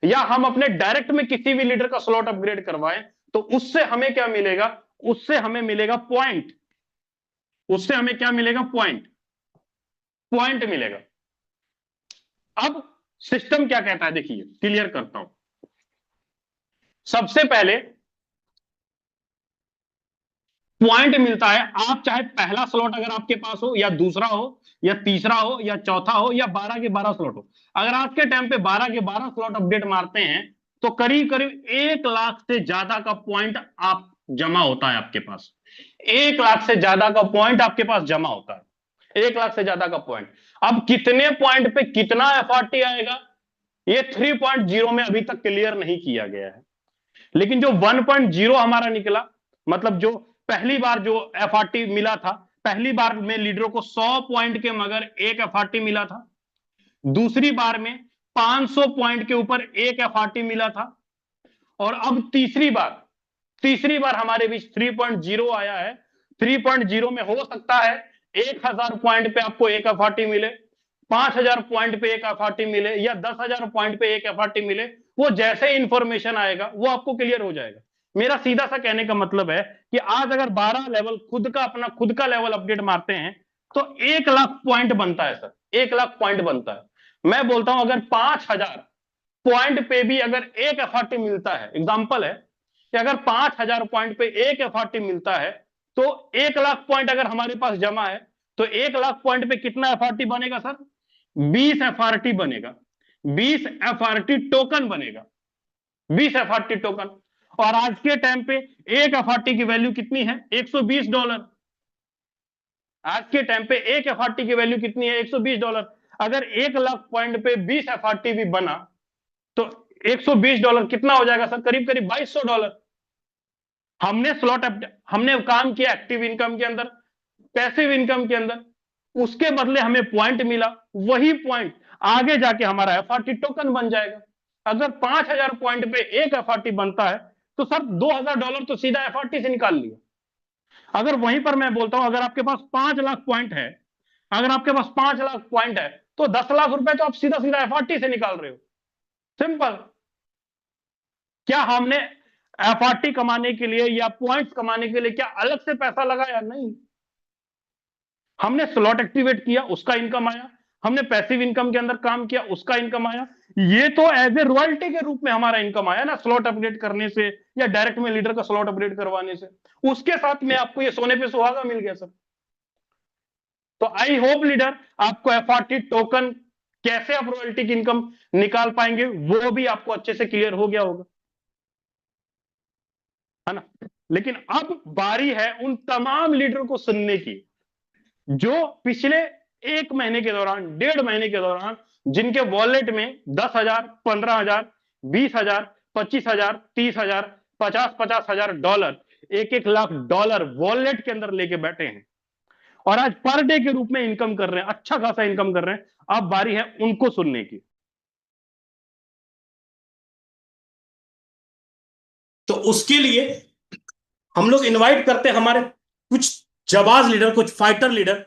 या हम अपने डायरेक्ट में किसी भी लीडर का स्लॉट अपग्रेड करवाएं, तो उससे हमें क्या मिलेगा, उससे हमें मिलेगा पॉइंट, उससे हमें क्या मिलेगा, पॉइंट, पॉइंट मिलेगा। अब सिस्टम क्या कहता है देखिए, क्लियर करता हूं। सबसे पहले पॉइंट मिलता है, आप चाहे पहला स्लॉट अगर आपके पास हो या दूसरा हो या तीसरा हो या चौथा हो या 12 के 12 स्लॉट हो, अगर आज के टाइम पे 12 के 12 स्लॉट अपडेट मारते हैं तो करीब करीब 1 लाख से ज्यादा का पॉइंट आप जमा होता है आपके पास। 1 लाख से ज्यादा का पॉइंट आपके पास जमा होता है, 1 लाख से ज्यादा का पॉइंट। अब कितने पॉइंट पे कितना एफआरटी आएगा, ये 3.0 में अभी तक क्लियर नहीं किया गया है। लेकिन जो 1.0 हमारा निकला, मतलब जो पहली बार जो एफआरटी मिला था, पहली बार में लीडरों को 100 पॉइंट के मगर एक एफआरटी मिला था, दूसरी बार में 500 पॉइंट के ऊपर एक एफआरटी मिला था, और अब तीसरी बार हमारे बीच 3.0 आया है। 3.0 में हो सकता है 1000 पॉइंट पे आपको एक एफआरटी मिले, 5000 पॉइंट पे एक एफआरटी मिले या 10,000 पॉइंट पे एक एफआरटी मिले। वो जैसे इंफॉर्मेशन आएगा वो आपको क्लियर हो जाएगा। मेरा सीधा सा कहने का मतलब है कि आज अगर 12 लेवल खुद का अपना खुद का लेवल अपडेट मारते हैं तो 1 लाख पॉइंट बनता है सर, 1 लाख पॉइंट बनता है। मैं बोलता हूं अगर 5000 पॉइंट पे भी अगर एक एफआरटी मिलता है, एग्जांपल है कि अगर 5000 पॉइंट पे एक एफआरटी मिलता है तो 1 लाख पॉइंट अगर हमारे पास जमा है तो 1 लाख पॉइंट पे कितना एफआरटी बनेगा सर, 20 एफआरटी बनेगा, 20 एफआरटी टोकन बनेगा, 20 एफआरटी टोकन। और आज के टाइम पे एक एफआरटी की वैल्यू कितनी है, $120। आज के टाइम पे एक एफआरटी की वैल्यू कितनी है, $120। अगर 1 लाख पॉइंट पे 20 एफआरटी भी बना तो $120 कितना हो जाएगा सर, करीब करीब $2200। हमने हमने काम किया एक्टिव इनकम के अंदर, पैसिव इनकम के अंदर, उसके बदले हमें पॉइंट मिला, वही पॉइंट आगे जाके हमारा एफआरटी टोकन बन जाएगा। अगर 5000 पॉइंट पे एक एफआरटी बनता है तो सर $2000 तो सीधा एफआरटी से निकाल लिया। अगर वहीं पर मैं बोलता हूं अगर आपके पास 5 लाख पॉइंट है, अगर आपके पास 5 लाख पॉइंट है तो 10 लाख रुपए तो आप सीधा सीधा एफआरटी से निकाल रहे हो, सिंपल। क्या हमने एफआरटी कमाने के लिए या पॉइंट्स कमाने के लिए क्या अलग से पैसा लगाया, नहीं। हमने स्लॉट एक्टिवेट किया, उसका इनकम आया, हमने पैसिव इनकम के अंदर काम किया, उसका इनकम आया। ये तो एज ए रॉयल्टी के रूप में हमारा इनकम आया ना, स्लॉट अपडेट करने से या डायरेक्ट में लीडर का स्लॉट अपडेट करवाने से। उसके साथ में आपको ये सोने पे सुहागा मिल गया सर। तो आई होप लीडर आपको एफआरटी टोकन कैसे आप रॉयल्टी की इनकम निकाल पाएंगे वो भी आपको अच्छे से क्लियर हो गया होगा, है ना। लेकिन अब बारी है उन तमाम लीडरों को सुनने की जो पिछले 1 महीने के दौरान, 1.5 महीने के दौरान जिनके वॉलेट में 10,000, 15,000, 20,000, 25,000, 30,000, 50,000 डॉलर, 1-1 लाख डॉलर वॉलेट के अंदर लेके बैठे हैं और आज पर डे के रूप में इनकम कर रहे हैं, अच्छा खासा इनकम कर रहे हैं। अब बारी है उनको सुनने की। तो उसके लिए हम लोग इनवाइट करते हैं हमारे कुछ जाबाज लीडर, कुछ फाइटर लीडर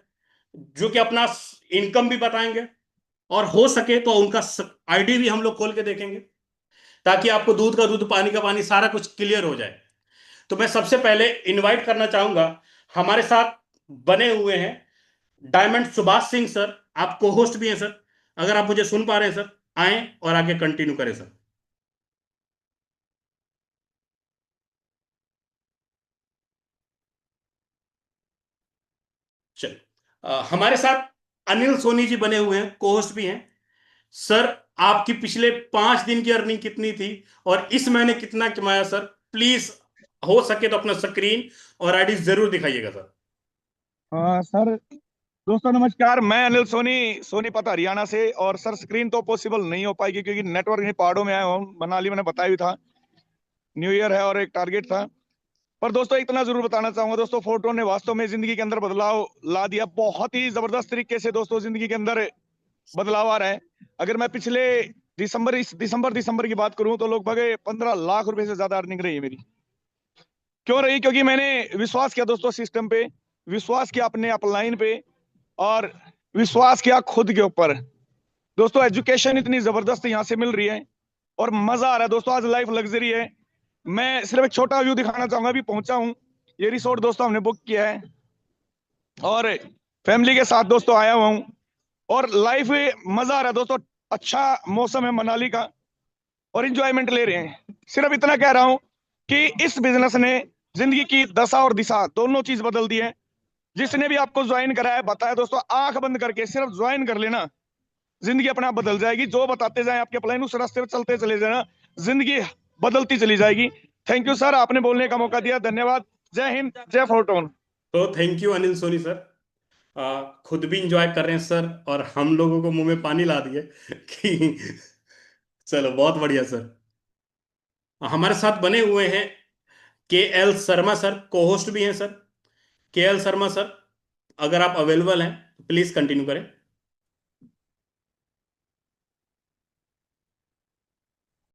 जो कि अपना इनकम भी बताएंगे और हो सके तो उनका आईडी भी हम लोग खोल के देखेंगे, ताकि आपको दूध का दूध पानी का पानी सारा कुछ क्लियर हो जाए। तो मैं सबसे पहले इनवाइट करना चाहूंगा, हमारे साथ बने हुए हैं डायमंड सुभाष सिंह सर। आप को होस्ट भी हैं सर, अगर आप मुझे सुन पा रहे हैं सर, आए और आगे कंटिन्यू करें सर। चल, हमारे साथ अनिल सोनी जी बने हुए हैं, को होस्ट भी हैं सर। आपकी पिछले 5 दिन की अर्निंग कितनी थी और इस महीने कितना कमाया सर? प्लीज हो सके तो अपना स्क्रीन और आईडी जरूर दिखाइएगा सर। हाँ सर। दोस्तों नमस्कार, मैं अनिल सोनी, सोनीपत हरियाणा से। और सर स्क्रीन तो पॉसिबल नहीं हो पाएगी क्योंकि नेटवर्क नहीं, पहाड़ों में आया हूँ। मनाली मैंने बताया भी था, न्यू ईयर है और एक टारगेट था। पर दोस्तों इतना जरूर बताना चाहूंगा, दोस्तों फोटो ने वास्तव में जिंदगी के अंदर बदलाव ला दिया। बहुत ही जबरदस्त तरीके से दोस्तों जिंदगी के अंदर बदलाव आ रहा है। अगर मैं पिछले दिसंबर की बात करूं तो लगभग 15 लाख रुपए से ज्यादा अर्निंग रही है मेरी। क्यों रही? क्योंकि मैंने विश्वास किया दोस्तों सिस्टम पे, विश्वास किया अपने अपलाइन पे, और विश्वास किया खुद के ऊपर। दोस्तों एजुकेशन इतनी जबरदस्त यहाँ से मिल रही है और मजा आ रहा है दोस्तों। आज लाइफ लग्जरी है। मैं सिर्फ एक छोटा व्यू दिखाना चाहूंगा। अभी पहुंचा हूँ, ये रिसोर्ट दोस्तों हमने बुक किया है और फैमिली के साथ दोस्तों आया हुआ हूँ। और लाइफ मजा आ रहा है दोस्तों। अच्छा मौसम है मनाली का और इंजॉयमेंट ले रहे हैं। सिर्फ इतना कह रहा हूँ कि इस बिजनेस ने जिंदगी की दशा और दिशा दोनों चीज बदल दी है। जिसने भी आपको ज्वाइन करा है, बताया दोस्तों, आंख बंद करके सिर्फ ज्वाइन कर लेना, जिंदगी अपने आप बदल जाएगी। जो बताते जाए आपके प्लान, उस रास्ते पे चलते चले जाना, जिंदगी बदलती चली जाएगी। थैंक यू सर, आपने बोलने का मौका दिया, धन्यवाद। जय हिंद, जय फोर्टून। तो thank you Anil Soni sir. खुद भी इंजॉय कर रहे हैं सर और हम लोगों को मुंह में पानी ला दिए कि चलो बहुत बढ़िया सर। हमारे साथ बने हुए हैं के एल शर्मा सर, को होस्ट भी हैं सर। के एल शर्मा सर, अगर आप अवेलेबल हैं प्लीज कंटिन्यू करें।